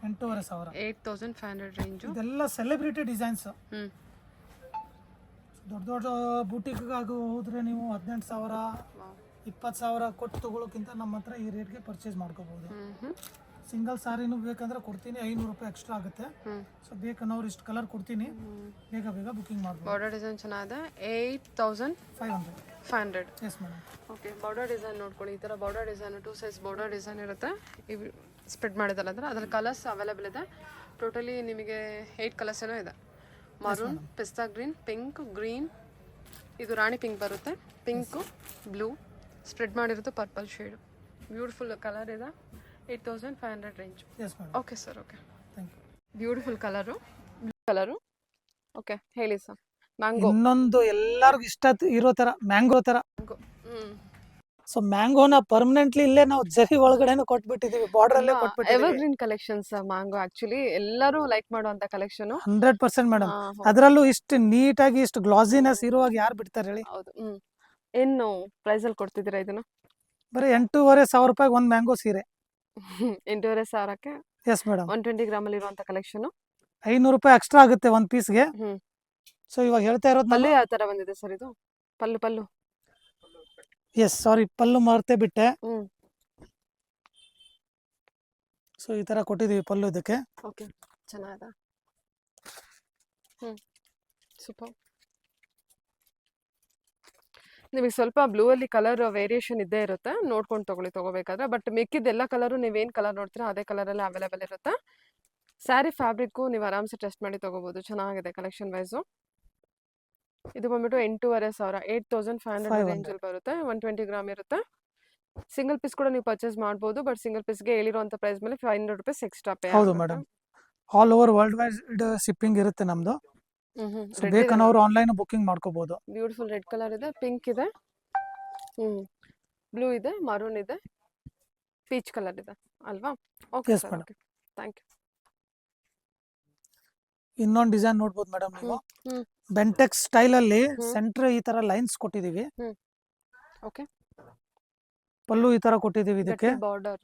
8500. 8500 ರೇಂಜು. ಇದೆಲ್ಲ ಸೆಲೆಬ್ರಿಟಿ ಡಿಸೈನ್ಸ್. ದೊಡ್ಡ ದೊಡ್ಡ ಬೂಟಿಕ್ ಆಗಿ ಹೋದ್ರೆ ನೀವು 18,000 20,000 ಕೊಟ್ಟು ತಗೊಳ್ಳೋಕ್ಕಿಂತ ನಮ್ಮ ಹತ್ರ ಈ ರೇಟ್ಗೆ ಪರ್ಚೇಸ್ ಮಾಡ್ಕೋಬಹುದು. ಸಿಂಗಲ್ ಸಾರಿನೂ ಬೇಕಂದ್ರೆ ಕೊಡ್ತೀನಿ, 500 ರೂಪಾಯಿ ಎಕ್ಸ್ಟ್ರಾ ಆಗುತ್ತೆ. ಸೊ ಬೇಕನ್ನೋರು ಇಷ್ಟು ಕಲರ್ ಕೊಡ್ತೀನಿ, ಬೇಗ ಬೇಗ ಬುಕಿಂಗ್ ಮಾಡ್ಬೋದು. ಬಾರ್ಡರ್ ಡಿಸೈನ್ ಚೆನ್ನಾಗಿದೆ. 8500. S madam. Okay, border design ನೋಡ್ಕೊಳ್ಳಿ. ಈ ಥರ border design 2 size border design ಇರುತ್ತೆ. ಇವು ಸ್ಪ್ರೆಡ್ ಮಾಡಿದಲ್ಲ ಅಂದ್ರೆ ಅದ್ರಲ್ಲಿ ಕಲರ್ಸ್ ಅವೈಲೇಬಲ್ ಇದೆ. ಟೋಟಲಿ ನಿಮಗೆ 8 ಕಲರ್ಸ್ ಏನೋ ಇದೆ. ಮರೂನ್, ಪಿಸ್ತಾ ಗ್ರೀನ್, ಪಿಂಕ್, ಗ್ರೀನ್, ಇದು ರಾಣಿ ಪಿಂಕ್ ಬರುತ್ತೆ, ಪಿಂಕು, ಬ್ಲೂ, ಸ್ಪ್ರೆಡ್ ಮಾಡಿರುತ್ತೆ ಪರ್ಪಲ್ ಶೇಡು. ಬ್ಯೂಟಿಫುಲ್ ಕಲರ್ ಇದೆ. 8500 range. Yes madam. Okay sir, okay, thank you. Beautiful colour, blue colour. Okay, ಹೇಳಿ ಸರ್. ಮ್ಯಾಂಗೋ. ಇನ್ನೊಂದು ಎಲ್ಲರಿಗೂ ಇಷ್ಟ ಇರೋ ತರ ಮ್ಯಾಂಗೋ ತರ. ಸೊ ಮ್ಯಾಂಗೋನ ಪರ್ಮನೆಂಟ್ಲಿ ಇಲ್ಲೇ ನಾವು ಜರಿ ಒಳಗಡೆನೂ ಕೊಟ್ಬಿಟ್ಟಿದೀವಿ, ಬಾರ್ಡರ್ ಅಲ್ಲೇ ಕೊಟ್ಬಿಟ್ಟಿದೀವಿ. Evergreen collections mango. ಆಕ್ಚುಲಿ ಎಲ್ಲರೂ ಲೈಕ್ ಮಾಡುವಂತ ಕಲೆಕ್ಷನ್. 100% ಮೇಡಮ್. ಅದರಲ್ಲೂ ಇಷ್ಟು ನೀಟಾಗಿ ಇಷ್ಟು ಗ್ಲಾಸಿನೆಸ್ ಇರುವಾಗ ಯಾರು ಬಿಡ್ತಾರೆ ಹೇಳಿ? ಹೌದು. ಏನು ಪ್ರೈಸ್ ಅಲ್ಲಿ ಕೊಡ್ತಿದ್ದೀರಾ ಇದನ್ನ? ಬರೀ 8,500 ರೂಪಾಯಿಗೆ ಒಂದು ಮ್ಯಾಂಗೋ ಸೀರೆ. 8,500ಕ್ಕೆ. Yes madam. 120 ಗ್ರಾಮಲ್ಲಿ ಇರುವಂತ ಕಲೆಕ್ಷನ್. 500 ರೂಪಾಯಿ ಎಕ್ಸ್ಟ್ರಾ ಆಗುತ್ತೆ ಒಂದು ಪೀಸ್ಗೆ. ಸೊ ಇವಾಗ ಹೇಳ್ತಾ ಇರೋದು ಪಲ್ಲು ಯಾವ ತರ ಬಂದಿದೆ ಸರ್ ಇದು? ಪಲ್ಲು. ಎಸ್, ಸಾರಿ, ಪಲ್ಲು ಮರ್ತೇ ಬಿಟ್ಟೆ. ಸೊ ಈ ತರ ಕೊಟ್ಟಿದೀವಿ ಪಲ್ಲು ಇದಕ್ಕೆ. ಓಕೆ, ಚೆನ್ನಾಗಿದೆ. ಸೂಪರ್. ನಿಮಗೆ ಸ್ವಲ್ಪ ಬ್ಲೂ ಅಲ್ಲಿ ಕಲರ್ ವೇರಿಯೇಷನ್ ಇದ್ದೇ ಇರುತ್ತೆ, ನೋಡ್ಕೊಂಡು ತಗೋಬೇಕಾದ್ರೆ. ಬಟ್ ಮಿಕ್ಕಿದ್ದೆಲ್ಲ ಕಲರು ನೀವೇನು ಕಲರ್ ನೋಡ್ತೀರಾ ಅದೇ ಕಲರಲ್ಲಿ ಅವೈಲೇಬಲ್ ಇರುತ್ತೆ. ಸ್ಯಾರಿ ಫ್ಯಾಬ್ರಿಕ್ಕು ನೀವು ಆರಾಮ್ಸೆ ಟೆಸ್ಟ್ ಮಾಡಿ ತಗೋಬಹುದು. ಚೆನ್ನಾಗಿದೆ ಕಲೆಕ್ಷನ್ ವೈಸು. ಇದು ಬಂದ್ಬಿಟ್ಟು 8,500, 8500 ರೇಂಜಲ್ಲಿ ಬರುತ್ತೆ. 120 ಗ್ರಾಮ್ ಇರುತ್ತೆ. ಸಿಂಗಲ್ ಪೀಸ್ ಕೂಡ ನೀವು ಪರ್ಚೇಸ್ ಮಾಡ್ಬೋದು, ಬಟ್ ಸಿಂಗಲ್ ಪೀಸ್ಗೆ ಹೇಳಿರುವಂಥ ಪ್ರೈಸ್ ಮೇಲೆ 500 ರೂಪೀಸ್ ಎಕ್ಸ್ಟ್ರಾ ಪೇ. ಹೌದು madam. All over world wide shipping ಇರುತ್ತೆ ನಮ್ದು. ಬೇಕನ್ನೋರು ಆನ್ಲೈನ್ ಬುಕಿಂಗ್ ಮಾಡ್ಕೋಬಹುದು. ಬ್ಯೂಟಿಫುಲ್ ರೆಡ್ ಕಲರ್ ಇದೆ, ಪಿಂಕ್ ಇದೆ, ಬ್ಲೂ ಇದೆ, ಮರೂನ್ ಇದೆ, ಪೀಚ್ ಕಲರ್ ಇದೆ ಅಲ್ವಾ? Okay sir, okay, thank you. ಇನ್ನೊಂದು ಡಿಸೈನ್ ನೋಡ್ಬೋದು ಮೇಡಮ್ ನೀವು. ಬೆಂಟೆಕ್ಸ್ ಸ್ಟೈಲ್ ಅಲ್ಲಿ ಸೆಂಟರ್ ಈ ತರ ಲೈನ್ಸ್ ಕೊಟ್ಟಿದೀವಿ. ಓಕೆ, ಪಲ್ಲು ಈ ತರ ಕೊಟ್ಟಿದೀವಿ ಇದಕ್ಕೆ. ಬಾರ್ಡರ್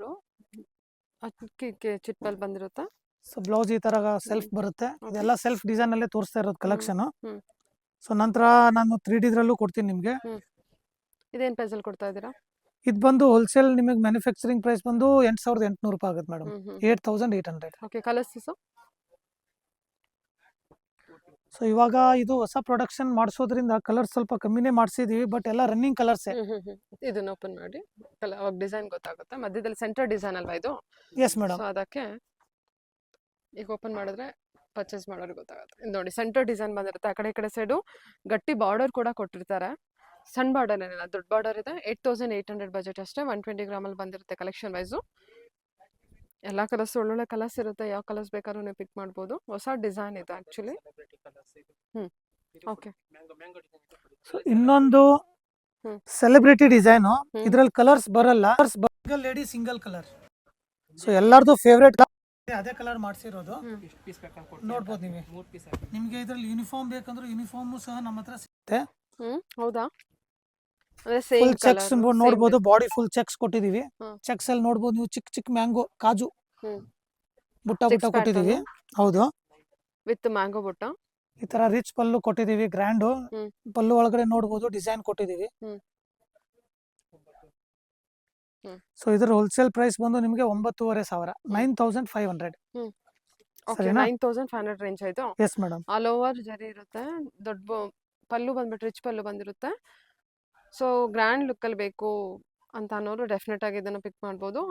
ಚಿಟ್ಪಲ್ ಬಂದಿರುತ್ತೆ. ಸೊ ಬ್ಲೌಸ್ ಈ ತರ ಸೆಲ್ಫ್ ಬರುತ್ತೆ. ಇದೆಲ್ಲ ಸೆಲ್ಫ್ ಡಿಸೈನ್ ಅಲ್ಲೇ ತೋರಿಸ್ತಾ ಇರೋದು ಕಲೆಕ್ಷನ್. ಸೊ ನಂತರ ನಾನು 3D ಇದ್ರಲ್ಲೂ ಕೊಡ್ತೀನಿ ನಿಮ್ಗೆ. ಇದೇನ್ ಪ್ರೈಸ್ ಅಲ್ಲಿ ಕೊಡ್ತಾ ಇದ್ದೀರಾ? ಇದು ಬಂದು ಹೋಲ್ಸೇಲ್ ನಿಮಗೆ ಮ್ಯಾನುಫ್ಯಾಕ್ಚರಿಂಗ್ ಪ್ರೈಸ್ ಬಂದು 8,800 ರೂಪಾಯಿ ಆಗುತ್ತೆ ಮೇಡಮ್. 8,800. Okay, colours? ಸೊ ಇವಾಗ ಇದು ಹೊಸ ಪ್ರೊಡಕ್ಷನ್ ಮಾಡಿಸೋದ್ರಿಂದ ಕಲರ್ ಸ್ವಲ್ಪ ಕಮ್ಮಿನೇ ಮಾಡಿಸಿದೀವಿ, ಬಟ್ ಎಲ್ಲ ರನ್ನಿಂಗ್ ಕಲರ್ಸ್. ಇದನ್ನ ಓಪನ್ ಮಾಡಿ ಅವಾಗ ಡಿಸೈನ್ ಗೊತ್ತಾಗುತ್ತೆ. ಮಧ್ಯದಲ್ಲಿ ಸೆಂಟರ್ ಡಿಸೈನ್ ಅಲ್ವಾ ಇದು? Yes madam. ಅದಕ್ಕೆ ಈಗ ಓಪನ್ ಮಾಡಿದ್ರೆ ಪರ್ಚೇಸ್ ಮಾಡೋರಿಗೆ ಗೊತ್ತಾಗುತ್ತೆ. ಇದು ನೋಡಿ, ಸೆಂಟರ್ ಡಿಸೈನ್ ಬಂದಿರುತ್ತೆ. ಆ ಕಡೆ ಈ ಕಡೆ ಸೈಡು ಗಟ್ಟಿ ಬಾರ್ಡರ್ ಕೂಡ ಕೊಟ್ಟಿರ್ತಾರೆ. ಸಣ್ಣ ಬಾರ್ಡರ್ ಏನಿಲ್ಲ, ದೊಡ್ಡ ಬಾರ್ಡರ್ ಇದೆ. 8,800 ಬಜೆಟ್ ಅಷ್ಟೇ. 120 ಗ್ರಾಮಲ್ಲಿ ಬಂದಿರುತ್ತೆ ಕಲೆಕ್ಷನ್ ವೈಸು. ಎಲ್ಲ ಕಲರ್ಸ್ ಒಳ್ಳೊಳ್ಳೆ ಕಲರ್ಸ್ ಇರುತ್ತೆ. ಯಾವ ಕಲರ್ಸ್ ಬೇಕಾದ್ರೂ ನೀವು ಪಿಕ್ ಮಾಡ್ಬೋದು. ಹೊಸ ಡಿಸೈನ್ ಇದೆ ಆಕ್ಚುಲಿ. ಓಕೆ, ಇನ್ನೊಂದು ಸೆಲೆಬ್ರಿಟಿ ಡಿಸೈನ್. ಇದ್ರಲ್ಲಿ ಕಲರ್ಸ್ ಬರಲ್ಲ, ಲೇಡಿ ಸಿಂಗಲ್ ಕಲರ್. ಸೊ ಎಲ್ಲರದು ಫೇವ್ರೇಟ್ ಅದೇ ಕಲರ್ ಮಾಡಿಸಿರೋದು. ನೋಡ್ಬೋದು ನೀವು. ನಿಮ್ಗೆ ಇದ್ರಲ್ಲಿ ಯೂನಿಫಾರ್ಮ್ ಬೇಕಂದ್ರೆ ಯೂನಿಫಾರ್ಮ್ ಸಹ ನಮ್ಮ ಹತ್ರ ಸಿಗುತ್ತೆ. ಹೌದಾ? ಫುಲ್ ಚೆಕ್ಸ್ ನೋಡ್ಬೋದು. ಬಾಡಿ ಫುಲ್ ಚೆಕ್ಸ್ ಕೊಟ್ಟಿದೀವಿ. ಚೆಕ್ಸ್ ಅಲ್ಲಿ ನೋಡ್ಬೋದು ನೀವು. ಚಿಕ್ಕ ಚಿಕ್ಕ ಮ್ಯಾಂಗೋ ಕಾಜು ಬುಟ್ಟ ಕೊಟ್ಟಿದೀವಿ. ಹೌದು, ವಿತ್ ಮ್ಯಾಂಗೋ ಬುಟ್ಟ. ಈ ತರ ರಿಚ್ ಪಲ್ಲು ಕೊಟ್ಟಿದೀವಿ, ಗ್ರ್ಯಾಂಡು. ಹ್ಮ್. ಪಲ್ಲು ಒಳಗಡೆ ನೋಡ್ಬೋದು ಡಿಸೈನ್ ಕೊಟ್ಟಿದೀವಿ. ಹ್ಮ್. ಹ್ಮ್. ಸೊ ಇದ್ರ ಹೋಲ್ಸೇಲ್ ಪ್ರೈಸ್ ಬಂದು ನಿಮಗೆ 9,500, 9,500. ಹ್ಮ್. ಓಕೆ, ಸರಿನಾ? 9,500 ರೇಂಜ್ ಆಯ್ತು. Yes madam. ಆಲ್ ಓವರ್ ಜರಿ ಇರುತ್ತೆ, ದೊಡ್ಡ ಪಲ್ಲು ಬಂದ್ಬಿಟ್ಟು ರಿಚ್ ಪಲ್ಲು ಬಂದಿರುತ್ತೆ. ಸೊ ಗ್ರ್ಯಾಂಡ್ ಲುಕ್ಕಲ್ಲಿ ಬೇಕು ಅಂತ ಅನ್ನೋರು ಡೆಫಿನೆಟ್ ಆಗಿ ಇದನ್ನು ಪಿಕ್ ಮಾಡ್ಬೋದು.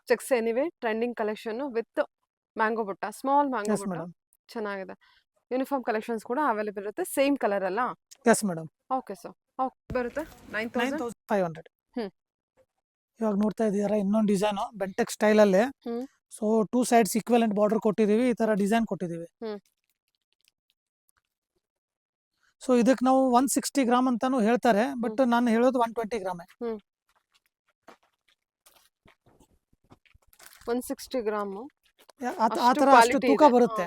Cheques anyway trending collection with mango ಬುಟ್ಟ, ಸ್ಮಾಲ್ ಮ್ಯಾಂಗೋ ಎಸ್ ಬುಟ್ಟ ಮೇಡಮ್. ಚೆನ್ನಾಗಿದೆ. ಯೂನಿಫಾರ್ಮ್ ಕಲೆಕ್ಷನ್ಸ್ ಕೂಡ ಅವೈಲೇಬಲ್ ಇರುತ್ತೆ, ಸೇಮ್ ಕಲರ್ ಅಲ್ಲ? S madam. Okay sir. Okay, ಬರುತ್ತೆ 9,000. 9,500. ಹ್ಮ್. ಇವಾಗ ನೋಡ್ತಾ ಇದ್ದೀರಾ ಇನ್ನೊಂದು ಡಿಸೈನು ಬೆಂಟೆಕ್ ಸ್ಟೈಲಲ್ಲಿ. ಹ್ಮ್. ಸೊ 2 ಸೈಡ್ಸ್ ಈಕ್ವಲೆಂಟ್ ಬಾರ್ಡರ್ ಕೊಟ್ಟಿದ್ದೀವಿ, ಈ ತರ ಡಿಸೈನ್ ಕೊಟ್ಟಿದ್ದೀವಿ. ಹ್ಮ್. ಸೊ ಇದಕ್ಕೆ ನಾವು 160 ಗ್ರಾಮ್ ಅಂತಾನು ಹೇಳ್ತಾರೆ, ಬಟ್ ನಾನು ಹೇಳೋದು 120 ಗ್ರಾಮ್. 160 ಗ್ರಾಮು ಆ ತರ ಅಷ್ಟು ತೂಕ ಬರುತ್ತೆ.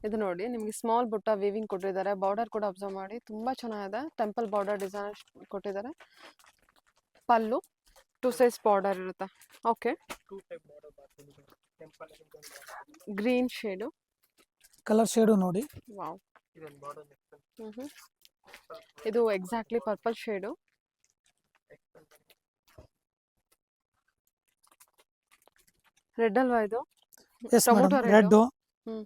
ಇದು ನೋಡಿ, ನಿಮಗೆ ಸ್ಮಾಲ್ ಬುಟ್ಟ ವೀವಿಂಗ್ ಕೊಟ್ಟಿದ್ದಾರೆ. ಬಾರ್ಡರ್ ಕೂಡ ಅಬ್ಸರ್ವ್ ಮಾಡಿ, ತುಂಬಾ ಚೆನ್ನಾಗಿದೆ. ಟೆಂಪಲ್ ಬಾರ್ಡರ್ ಡಿಸೈನ್ ಕೊಟ್ಟಿದ್ದಾರೆ. ಪಲ್ಲು 2 ಸೈಜ್ ಬಾರ್ಡರ್ ಇರುತ್ತೆ. Okay, green shade, colour shade ನೋಡಿ. ವಾವ್. ಇದು ಎಕ್ಸಾಕ್ಟ್ಲಿ ಪರ್ಪಲ್ ಶೇಡು. ರೆಡ್ ಅಲ್ವಾ ಇದು? Yes tomato madam, red. Red, ಹ್ಮ್.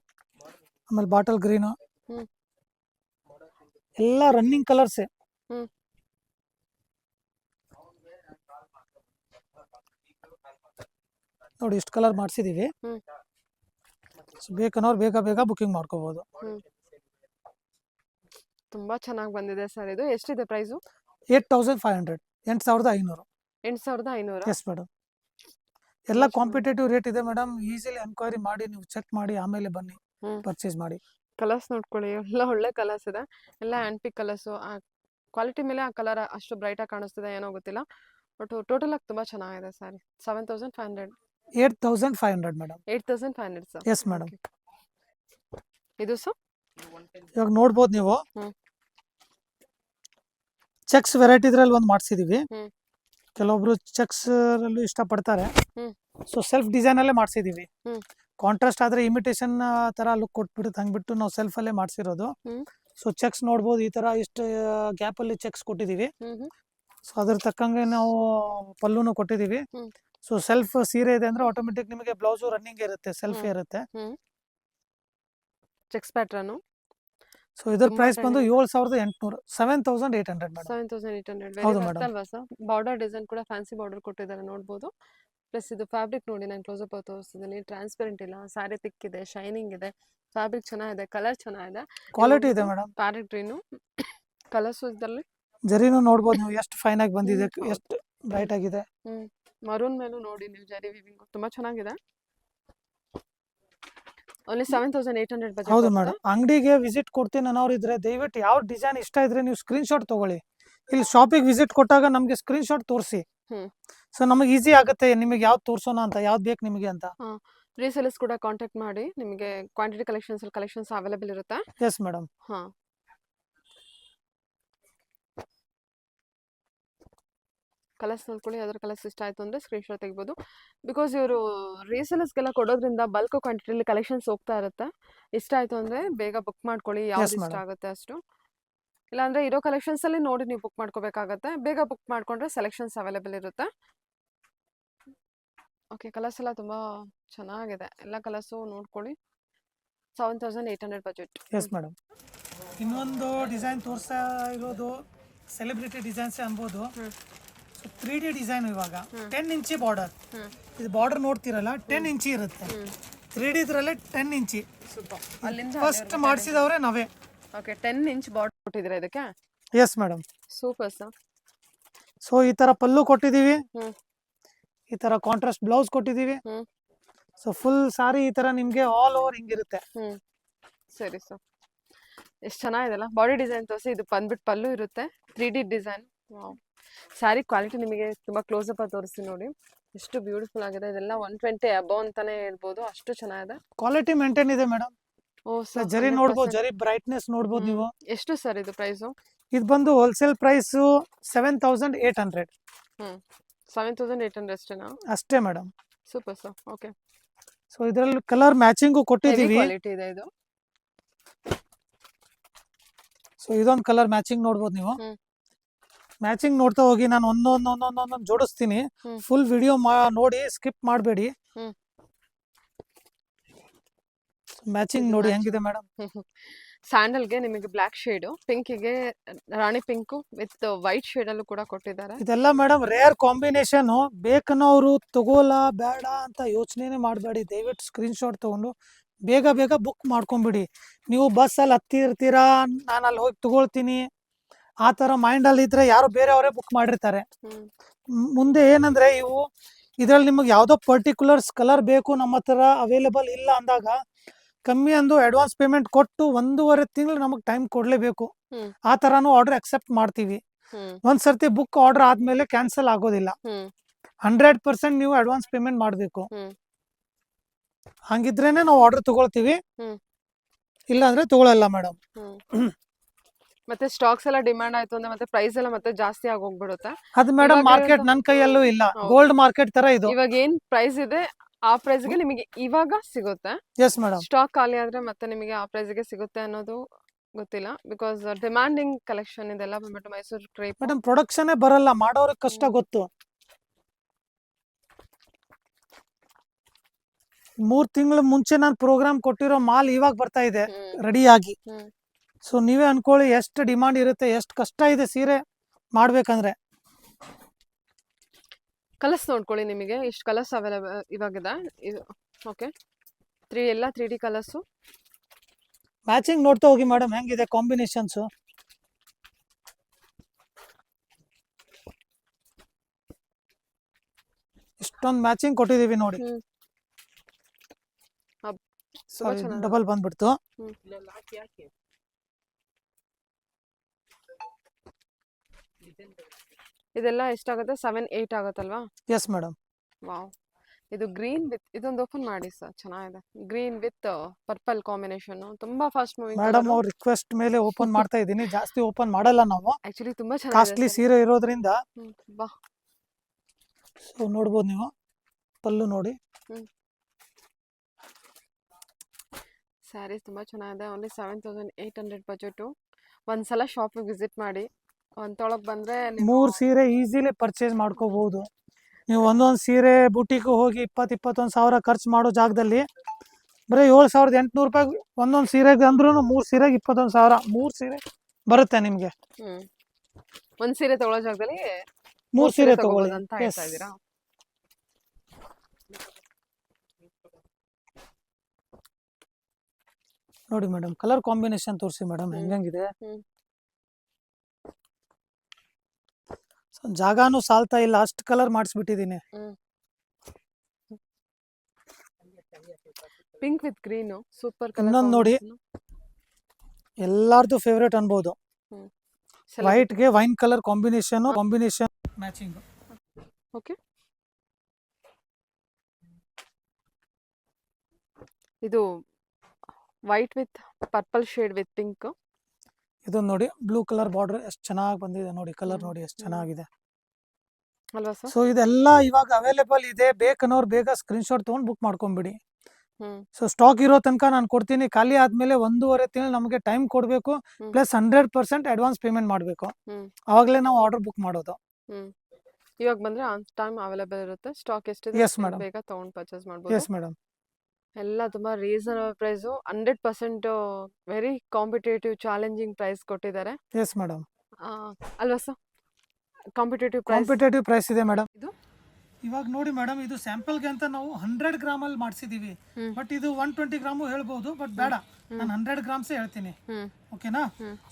ಆಮೇಲೆ ಬಾಟಲ್ ಗ್ರೀನು, ಹ್ಮ್. ಎಲ್ಲ ರನ್ನಿಂಗ್ ಕಲರ್ಸ್. ಹ್ಮ್. ನೋಡಿ ಇಷ್ಟು ಕಲರ್ ಮಾಡಿಸಿದೀವಿ. ಹ್ಮ್. ಬೇಕನ್ನೋರು ಬೇಗ ಬೇಗ ಬುಕಿಂಗ್ ಮಾಡ್ಕೋಬಹುದು. ತುಂಬಾ ಚೆನ್ನಾಗಿ ಬಂದಿದೆ ಸರ್. ಇದು ಎಷ್ಟಿದೆ ಪ್ರೈಸು? 8,500, 8,500. 8,500. S madam. ಎಲ್ಲ ಕಾಂಪಿಟೇಟಿವ್ ರೇಟ್ ಇದೆ ಮೇಡಮ್. ಈಸಿಲಿ ಎನ್ಕ್ವೈರಿ ಮಾಡಿ, ನೀವು ಚೆಕ್ ಮಾಡಿ ಆಮೇಲೆ ಬನ್ನಿ ಪರ್ಚೇಸ್ ಮಾಡಿ. ಕಲರ್ಸ್ ನೋಡ್ಕೊಳ್ಳಿ, ಎಲ್ಲ ಒಳ್ಳೆ ಕಲರ್ಸ್ ಇದೆ. ಎಲ್ಲ ಆಂಟಿಕ್ ಕಲರ್ಸ್. ಕ್ವಾಲಿಟಿ ಮೇಲೆ ಆ ಕಲರ್ ಅಷ್ಟು ಬ್ರೈಟ್ ಆಗಿ ಕಾಣಿಸ್ತಿದೆ, ಏನೋ ಗೊತ್ತಿಲ್ಲ. ಬಟ್ ಟೋಟಲ್ ಆಗಿ ತುಂಬಾ ಚೆನ್ನಾಗಿದೆ sari. 7,500. 8,500 madam. 8,500 sir. Yes madam. ಇದು ಸರ್ ಇವಾಗ ನೋಡ್ಬೋದು ನೀವು, ಹ್ಮ್. ಚೆಕ್ಸ್ ವೆರೈಟಿ ಇದ್ರಲ್ಲಿ ಒಂದು ಮಾಡಿಸಿದೀವಿ. ಹ್ಮ್. ಕೆಲವೊಬ್ರು ಚೆಕ್ಸ್ ಅಲ್ಲೂ ಇಷ್ಟಪಡ್ತಾರೆ. ಹ್ಮ್. ಸೊ ಸೆಲ್ಫ್ ಡಿಸೈನ್ ಅಲ್ಲೇ ಮಾಡಿಸಿದೀವಿ. ಹ್ಮ್. ಕಾಂಟ್ರಾಸ್ಟ್ ಆದ್ರೆ ಇಮಿಟೇಷನ್ ತರ ಲುಕ್ ಕೊಟ್ಬಿಡುತ್ತೆ, ಹಂಗ್ಬಿಟ್ಟು ನಾವು ಸೆಲ್ಫ್ ಅಲ್ಲೇ ಮಾಡಿಸಿರೋದು. ಹ್ಮ್. ಸೊ ಚೆಕ್ಸ್ ನೋಡ್ಬೋದು, ಈ ತರ ಇಷ್ಟು ಗ್ಯಾಪ್ ಅಲ್ಲಿ ಚೆಕ್ಸ್ ಕೊಟ್ಟಿದೀವಿ. ಹ್ಮ್. ಸೊ ಅದ್ರ ತಕ್ಕಂಗೆ ನಾವು ಪಲ್ಲುನು ಕೊಟ್ಟಿದೀವಿ. ಹ್ಮ್. ಸೊ ಸೆಲ್ಫ್ ಸೀರೆ ಇದೆ ಅಂದ್ರೆ ಆಟೋಮೆಟಿಕ್ ನಿಮಗೆ ಬ್ಲೌಸು ರನ್ನಿಂಗ್ ಇರುತ್ತೆ, ಸೆಲ್ಫ್ ಇರುತ್ತೆ. Cheques pattern. ಸೊ ಇದ್ರ ತುಂಬಾ ಪ್ರೈಸ್ ಬಂದು trending. 7,800, 7,800 ಮೇಡಮ್. 7,800. ಹೌದು ವೆರಿ madam. ಅಲ್ವಾ ಸರ್? ಬಾರ್ಡರ್ ಡಿಸೈನ್ ಕೂಡ ಫ್ಯಾನ್ಸಿ ಬಾರ್ಡರ್ ಕೊಟ್ಟಿದ್ದಾರೆ, ನೋಡ್ಬೋದು. ಪ್ಲಸ್ ಇದು ಫ್ಯಾಬ್ರಿಕ್ ನೋಡಿ, ನಾನು ಕ್ಲೋಸಪ್ ತೋರಿಸ್ತಿದ್ದೀನಿ. ಟ್ರಾನ್ಸ್ಪರೆಂಟ್ ಇಲ್ಲ, ಸ್ಯಾರಿ ತಿಕ್ಕಿದೆ, ಶೈನಿಂಗ್ ಇದೆ, ಫ್ಯಾಬ್ರಿಕ್ ಚೆನ್ನಾಗಿದೆ, ಕಲರ್ ಚೆನ್ನಾಗಿದೆ, ಕ್ವಾಲಿಟಿ ಇದೆ ಮೇಡಮ್. ಪ್ಯಾರೆಟ್ ಗ್ರೀನು ಕಲರ್ಸ್ ಇದರಲ್ಲಿ. ಜರಿನು ನೋಡ್ಬೋದು ನೀವು ಎಷ್ಟು ಫೈನ್ ಆಗಿ ಬಂದಿದೆ, ಹೌದು. ಎಷ್ಟು ಬ್ರೈಟ್ ಆಗಿದೆ. ಮರೂನ್ ಮೇಲೂ ನೋಡಿ ನೀವು, ಜರಿ ವಿವಿಂಗ್ ತುಂಬಾ ಚೆನ್ನಾಗಿದೆ. Only 7,800 budget. ಹೌದು ಮೇಡಮ್. ಅಂಗಡಿಗೆ ವಿಸಿಟ್ ಕೊಡ್ತೀನಿ ಅನ್ನೋರು ಇದ್ರೆ ದಯವಿಟ್ಟು ಯಾವ ಡಿಸೈನ್ ಇಷ್ಟ ಇದ್ರೆ ನೀವು ಸ್ಕ್ರೀನ್ ಶಾಟ್ ತಗೊಳ್ಳಿ. ಇಲ್ಲಿ ಶಾಪಿಗೆ ವಿಸಿಟ್ ಕೊಟ್ಟಾಗ ನಮಗೆ ಸ್ಕ್ರೀನ್ ಶಾಟ್ ತೋರಿಸಿ. ಸೊ ನಮಗೆ ಈಸಿ ಆಗುತ್ತೆ, ನಿಮಗೆ ಯಾವ್ದು ತೋರ್ಸೋಣ ಅಂತ, ಯಾವ್ದು ಬೇಕು ನಿಮಗೆ ಅಂತ. ರೀಸೇಲರ್ಸ್ ಕೂಡ ಕಾಂಟ್ಯಾಕ್ಟ್ ಮಾಡಿ, ನಿಮಗೆ ಕ್ವಾಂಟಿಟಿ ಕಲೆಕ್ಷನ್ಸ್ ಅವೈಲೇಬಲ್ ಇರುತ್ತೆ. Yes madam. ಕಲರ್ಸ್ ನೋಡ್ಕೊಳ್ಳಿ, ಯಾವ್ದಾದ್ರು ಕಲರ್ಸ್ ಇಷ್ಟ ಆಯ್ತು ಅಂದ್ರೆ ಸ್ಕ್ರೀನ್ ಶಾಟ್ ತೆಗಿಬೋದು. ಬಿಕಾಸ್ ಇವರು ರೀಸೇಲರ್ಸ್ಗೆಲ್ಲ ಕೊಡೋದ್ರಿಂದ ಬಲ್ಕ್ ಕ್ವಾಂಟಿಟಿಲಿ ಕಲೆಕ್ಷನ್ಸ್ ಹೋಗ್ತಾ ಇರುತ್ತೆ. ಇಷ್ಟ ಆಯ್ತು ಅಂದ್ರೆ ಬೇಗ ಬುಕ್ ಮಾಡ್ಕೊಳ್ಳಿ, ಯಾವ್ದು ಇಷ್ಟ madam. ಆಗುತ್ತೆ ಅಷ್ಟು. ಇಲ್ಲಾಂದ್ರೆ ಇರೋ ಕಲೆಕ್ಷನ್ಸ್ ಅಲ್ಲಿ ನೋಡಿ ನೀವು ಬುಕ್ ಮಾಡ್ಕೋಬೇಕಾಗತ್ತೆ. ಬೇಗ ಬುಕ್ ಮಾಡ್ಕೊಂಡ್ರೆ ಸೆಲೆಕ್ಷನ್ಸ್ ಅವೈಲೇಬಲ್ ಇರುತ್ತೆ. ಓಕೆ, ಕಲರ್ಸ್ ಎಲ್ಲ ತುಂಬಾ ಚೆನ್ನಾಗಿದೆ, ಎಲ್ಲ ಕಲರ್ಸು ನೋಡ್ಕೊಳ್ಳಿ. 7,800 ಬಜೆಟ್. Yes madam. ಇನ್ನೊಂದು ಡಿಸೈನ್ ತೋರಿಸ್ತಾ ಇರೋದು ಸೆಲೆಬ್ರಿಟಿ ಡಿಸೈನ್ಸ್ ಅನ್ಬೋದು. 3D ಡಿಸೈನ್ ಇವಾಗ 10 ಇಂಚಿ ಬಾರ್ಡರ್. ಇದು ಬಾರ್ಡರ್ ನೋಡ್ತಿರಲ್ಲ 10 ಇಂಚಿ ಇರುತ್ತೆ. 3D ಇದ್ರಲ್ಲೇ 10 ಇಂಚಿ. ಸೂಪರ್. ಅಲ್ಲಿಂದ ಫಸ್ಟ್ ಮಾಡಿಸಿದವ್ರೆ ನಾವೇ. ಓಕೆ, 10 ಇಂಚ್ ಬಾರ್ಡರ್ ಕೊಟ್ಟಿದ್ದೀರಾ ಇದಕ್ಕೆ? Yes madam. Super sir. So ಈ ತರ ಪಲ್ಲು ಕೊಟ್ಟಿದೀವಿ, ಹ್ಮ್. ಈ ತರ ಕಾಂಟ್ರಾಸ್ಟ್ ಬ್ಲೌಸ್ ಕೊಟ್ಟಿದೀವಿ. ಸೊ ಫುಲ್ ಸಾರಿ ಈ ತರ ನಿಮ್ಗೆ ಆಲ್ ಓವರ್ ಹಿಂಗಿರುತ್ತೆ. ಸರಿ ಸರ್, ಎಷ್ಟು ಚೆನ್ನಾಗಿದೆಲ್ಲ. ಬಾಡಿ ಡಿಸೈನ್ ತೋರಿಸಿ, ಇದು ಬಂದ್ಬಿಟ್ಟು ಪಲ್ಲು ಇರುತ್ತೆ, 3D ಡಿಸೈನ್. ಸ್ಯಾರಿ ಕ್ವಾಲಿಟಿ ನಿಮಗೆ ತುಂಬಾ ಕ್ಲೋಸ್ ಅಪ್ ತೋರಿಸ್ತೀನಿ ನೋಡಿ, ಎಷ್ಟು ಬ್ಯೂಟಿಫುಲ್ ಆಗಿದೆ. ಇದೆಲ್ಲ 120 ಅಬೌವ್ ಅಂತಾನೆ ಹೇಳ್ಬೋದು, ಅಷ್ಟು ಚೆನ್ನಾಗಿದೆ. ಕ್ವಾಲಿಟಿ ಮೇಂಟೈನ್ ಇದೆ ಮೇಡಮ್. ಓ ಸರ್, ಜರಿ ನೋಡ್ಬೋದು, ಜರಿ ಬ್ರೈಟ್ನೆಸ್ ನೋಡ್ಬೋದು ನೀವು. ಎಷ್ಟು ಸರ್ ಇದು ಪ್ರೈಸು? ಇದು ಬಂದು ಹೋಲ್ಸೇಲ್ ಪ್ರೈಸ್ 7,800. 7,800 ಅಷ್ಟೇನಾ? ಅಷ್ಟೇ madam. Super sir. Okay. So ಇದರಲ್ಲಿ ಕಲರ್ ಮ್ಯಾಚಿಂಗು ಕೊಟ್ಟಿದ್ದೀವಿ. ಕ್ವಾಲಿಟಿ ಇದೆ ಇದು. ಸೊ ಇದೊಂದು ಕಲರ್ ಮ್ಯಾಚಿಂಗ್ ನೋಡ್ಬೋದು ನೀವು. ಹ್ಮ್. ಮ್ಯಾಚಿಂಗ್ ನೋಡ್ತಾ ಹೋಗಿ, ನಾನು ಒಂದೊಂದೊಂದೊಂದೊಂದೊಂದು ಜೋಡಿಸ್ತೀನಿ. ಹ್ಮ್. ಫುಲ್ ವಿಡಿಯೋ ನೋಡಿ ಸ್ಕಿಪ್ ಮಾಡಬೇಡಿ. ಹ್ಮ್. ಮ್ಯಾಚಿಂಗ್ ನೋಡಿ ಹೆಂಗಿದೆ ಮೇಡಮ್. ಸ್ಯಾಂಡಲ್ಗೆ ನಿಮಗೆ ಬ್ಲ್ಯಾಕ್ ಶೇಡು, ಪಿಂಕಿಗೆ ರಾಣಿ ಪಿಂಕು ವಿತ್ ವೈಟ್ ಶೇಡಲ್ಲೂ ಕೂಡ ಕೊಟ್ಟಿದ್ದಾರೆ. ಇದೆಲ್ಲ ಮೇಡಮ್ ರೇರ್ ಕಾಂಬಿನೇಷನ್. ಬೇಕನ್ನೋರು ತಗೋಲ್ಲ ಬೇಡ ಅಂತ ಯೋಚನೆನೇ ಮಾಡಬೇಡಿ. ದಯವಿಟ್ಟು ಸ್ಕ್ರೀನ್ ಶಾಟ್ ತಗೊಂಡು ಬೇಗ ಬೇಗ ಬುಕ್ ಮಾಡ್ಕೊಂಬಿಡಿ. ನೀವು ಬಸ್ಸಲ್ಲಿ ಹತ್ತಿರ್ತೀರಾ, ನಾನು ಅಲ್ಲಿ ಹೋಗಿ ತಗೊಳ್ತೀನಿ ಆ ಥರ ಮೈಂಡಲ್ಲಿ ಇದ್ರೆ ಯಾರು ಬೇರೆಯವರೇ ಬುಕ್ ಮಾಡಿರ್ತಾರೆ. ಮುಂದೆ ಏನಂದ್ರೆ ಇದರಲ್ಲಿ ನಿಮಗೆ ಯಾವುದೋ ಪರ್ಟಿಕ್ಯುಲರ್ಸ್ ಕಲರ್ ಬೇಕು ನಮ್ಮ ಹತ್ರ ಅವೈಲೇಬಲ್ ಇಲ್ಲ ಅಂದಾಗ ಕಮ್ಮಿ ಅಂದು ಅಡ್ವಾನ್ಸ್ ಪೇಮೆಂಟ್ ಕೊಟ್ಟು 1.5 ತಿಂಗಳು ನಮಗೆ ಟೈಮ್ ಕೊಡಲೇಬೇಕು. ಆ ಥರನೂ ಆರ್ಡರ್ ಅಕ್ಸೆಪ್ಟ್ ಮಾಡ್ತೀವಿ. ಒಂದ್ಸರ್ತಿ ಬುಕ್ ಆರ್ಡರ್ ಆದ್ಮೇಲೆ ಕ್ಯಾನ್ಸಲ್ ಆಗೋದಿಲ್ಲ. 100% ನೀವು ಅಡ್ವಾನ್ಸ್ ಪೇಮೆಂಟ್ ಮಾಡಬೇಕು. ಹಂಗಿದ್ರೇನೆ ನಾವು ಆರ್ಡರ್ ತಗೊಳ್ತೀವಿ, ಇಲ್ಲ ಅಂದ್ರೆ ತಗೊಳಲ್ಲ ಮೇಡಮ್. ಮತ್ತೆ ಸ್ಟಾಕ್ಸ್ ಎಲ್ಲ ಡಿಮಾಂಡ್ ಆಯ್ತು ಅಂದ್ರೆ ಮತ್ತೆ ಪ್ರೈಸ್ ಎಲ್ಲ ಮತ್ತೆ ಜಾಸ್ತಿ ಆಗೋಗ್ಬಿಡುತ್ತೆ. ಅದು ಮೇಡಮ್ ಮಾರ್ಕೆಟ್ ನನ್ನ ಕೈಯಲ್ಲೂ ಇಲ್ಲ, ಗೋಲ್ಡ್ ಮಾರ್ಕೆಟ್ ತರ ಇದು. ಇವಾಗ ಏನ್ ಪ್ರೈಸ್ ಇದೆ ಆ ಪ್ರೈಸ್ಗೆ ನಿಮಗೆ ಇವಾಗ ಸಿಗುತ್ತೆ. Yes madam. ಸ್ಟಾಕ್ ಖಾಲಿ ಆದ್ರೆ ಮತ್ತೆ ನಿಮಗೆ ಆ ಪ್ರೈಸ್ಗೆ ಸಿಗುತ್ತೆ ಅನ್ನೋದು ಗೊತ್ತಿಲ್ಲ. ಬಿಕಾಸ್ ಡಿಮ್ಯಾಂಡಿಂಗ್ ಕಲೆಕ್ಷನ್ ಇದೆಲ್ಲ ಬಂದ್ಬಿಟ್ಟು ಮೈಸೂರು ಕ್ರೇಪ್. ಮೇಡಮ್ ಪ್ರೊಡಕ್ಷನ್ ಬರಲ್ಲ, ಮಾಡೋರಿಗೆ ಕಷ್ಟ ಗೊತ್ತು. 3 ತಿಂಗಳ ಮುಂಚೆ ನಾನು ಪ್ರೋಗ್ರಾಮ್ ಕೊಟ್ಟಿರೋ ಮಾಲ್ ಇವಾಗ ಬರ್ತಾ ಇದೆ ರೆಡಿಯಾಗಿ. ಸೊ ನೀವೇ ಅನ್ಕೊಳ್ಳಿ ಎಷ್ಟು ಡಿಮಾಂಡ್ ಇರುತ್ತೆ, ಎಷ್ಟು ಕಷ್ಟ ಇದೆ ಸೀರೆ ಮಾಡ್ಬೇಕಂದ್ರೆ. ಕಲರ್ಸ್ ನೋಡ್ಕೊಳ್ಳಿ, ನಿಮಗೆ ಇಷ್ಟು ಕಲರ್ಸ್ ಅವೈಲೇಬಲ್ ಇವಾಗಿದೆ. ಓಕೆ, ಎಲ್ಲ 3D ಕಲರ್ಸು. ಮ್ಯಾಚಿಂಗ್ ನೋಡ್ತಾ ಹೋಗಿ ಮೇಡಮ್ ಹೆಂಗಿದೆ ಕಾಂಬಿನೇಷನ್ಸ್. ಇಷ್ಟೊಂದು ಮ್ಯಾಚಿಂಗ್ ಕೊಟ್ಟಿದೀವಿ ನೋಡಿ. ಡಬಲ್ ಬಂದ್ಬಿಡ್ತು. ಇದೆಲ್ಲ ಎಷ್ಟಾಗುತ್ತೆ? 7-8 ಆಗುತ್ತಲ್ವಾ? Yes madam. ವಾವ್, ಇದು ಗ್ರೀನ್ ವಿತ್ ಇದೊಂದು ಓಪನ್ ಮಾಡಿ ಸರ್, ಚೆನ್ನಾಗಿದೆ. ಗ್ರೀನ್ ವಿತ್ ಪರ್ಪಲ್ ಕಾಂಬಿನೇಷನ್, ತುಂಬಾ ಫಾಸ್ಟ್ ಮೂವಿಂಗ್. ಮೇಡಮ್ ಅವ್ರ ರಿಕ್ವೆಸ್ಟ್ ಮೇಲೆ ಓಪನ್ ಮಾಡ್ತಾ ಇದ್ದೀನಿ, ಜಾಸ್ತಿ ಓಪನ್ ಮಾಡಲ್ಲ ನಾವು. ಆಕ್ಚುಲಿ ತುಂಬಾ ಚೆನ್ನಾಗಿದೆ, ಕಾಸ್ಟ್ಲಿ ಸೀರೆ ಇರೋದ್ರಿಂದ. ಬಾ, ಸೊ ನೋಡ್ಬೋದು ನೀವು, ಪಲ್ಲು ನೋಡಿ. ಸ್ಯಾರೀಸ್ ತುಂಬಾ ಚೆನ್ನಾಗಿದೆ. Only 7,800 budget. ಒಂದ್ಸಲ ಶಾಪ್ ವಿಸಿಟ್ ಮಾಡಿ, ಒಂತೊಳಗೆ ಬಂದ್ರೆ 3 ಸೀರೆ ಈಸಿಲಿ ಪರ್ಚೇಸ್ ಮಾಡ್ಕೋಬಹುದು. ನೀವು ಒಂದೊಂದು ಸೀರೆ ಬುಟಿಕ್ ಹೋಗಿ 20-21 ಸಾವಿರ ಖರ್ಚು ಮಾಡೋ ಜಾಗದಲ್ಲಿ ಬರೀ 7,800 ರೂಪಾಯಿ ಒಂದೊಂದು ಸೀರೆಗೆ ಅಂದ್ರೂ 3 ಸೀರೆಗೆ 21 ಸಾವಿರ. 3 ಸೀರೆ ಬರುತ್ತೆ ನಿಮ್ಗೆ. ಒಂದ್ ಸೀರೆ ತಗೊಳ್ಳೋ ಜಾಗದಲ್ಲಿ 3 ಸೀರೆ ತಗೊಳ್ಳಿ ಅಂತ ಹೇಳ್ತಾ ಇದ್ದೀರಾ? ನೋಡಿ ಮೇಡಮ್, ಕಲರ್ ಕಾಂಬಿನೇಷನ್ ತೋರಿಸಿ ಮೇಡಮ್ ಹೆಂಗಿದೆ. ಜಾಗಾನು ಸಾಲ್ತಾ ಇಲ್ಲ, ಅಷ್ಟು ಕಲರ್ ಮಾಡಿಸ್ಬಿಟ್ಟಿದೀನಿ. Pink with green super colour. ಇನ್ನೊಂದು ನೋಡಿ, ಎಲ್ಲಾರ್ದು ಫೇವ್ರೇಟ್ ಅನ್ಬೋದು. ವೈಟ್ ಗೆ wine colour combination matching. Okay, ಇದು white with purple shade with pink. ಇದು ನೋಡಿ, ಬ್ಲೂ ಕಲರ್ ಬಾರ್ಡರ್ ಎಷ್ಟು ಚೆನ್ನಾಗಿ ಬಂದಿದೆ ನೋಡಿ. ಕಲರ್ ನೋಡಿ ಎಷ್ಟು ಚೆನ್ನಾಗಿದೆ ಅಲ್ವಾ ಸರ್? ಸೊ ಇದೆಲ್ಲ ಇವಾಗ ಅವೈಲೇಬಲ್ ಇದೆ. ಬೇಕನ್ನೋರು ಬೇಗ ಸ್ಕ್ರೀನ್ ಶಾಟ್ ತಗೊಂಡು ಬುಕ್ ಮಾಡ್ಕೊಂಬಿಡಿ. ಸೊ ಸ್ಟಾಕ್ ಇರೋ ತನಕ ನಾನು ಕೊಡ್ತೀನಿ. ಖಾಲಿ ಆದ್ಮೇಲೆ 1.5 ತಿಂಗಳು ನಮಗೆ ಟೈಮ್ ಕೊಡಬೇಕು, ಪ್ಲಸ್ 100% ಅಡ್ವಾನ್ಸ್ ಪೇಮೆಂಟ್ ಮಾಡಬೇಕು. ಅವಾಗಲೇ ನಾವು ಆರ್ಡರ್ ಬುಕ್ ಮಾಡೋದು. ಇವಾಗ ಬಂದ್ರೆ ಆನ್ ಟೈಮ್ ಅವೈಲೇಬಲ್ ಇರುತ್ತೆ. ಸ್ಟಾಕ್ ಎಷ್ಟಿದೆ ಎಸ್ ಮೇಡಮ್, ಬೇಗ ತಗೊಂಡು ಪರ್ಚೇಸ್ ಮಾಡಬಹುದು. Yes madam. ಎಲ್ಲ ತುಂಬಾ reasonable price, 100% very competitive challenging price ಕೊಟ್ಟಿದ್ದಾರೆ. Yes madam. ಅಲ್ವಾ ಸರ್? ಕಾಂಪಿಟೇಟಿವ್ ಪ್ರೈಸ್ ಇದೆ ಮೇಡಮ್. ಇದು ಇವಾಗ ನೋಡಿ ಮೇಡಮ್, ಇದು ಸ್ಯಾಂಪಲ್ಗೆ ಅಂತ ನಾವು 100 ಗ್ರಾಮಲ್ಲಿ ಮಾಡಿಸಿದೀವಿ. ಬಟ್ ಇದು 120 ಗ್ರಾಮು ಹೇಳ್ಬೋದು, ಬಟ್ ಬೇಡ, ನಾನು 100 ಗ್ರಾಮ್ಸೇ ಹೇಳ್ತೀನಿ. ಓಕೆನಾ?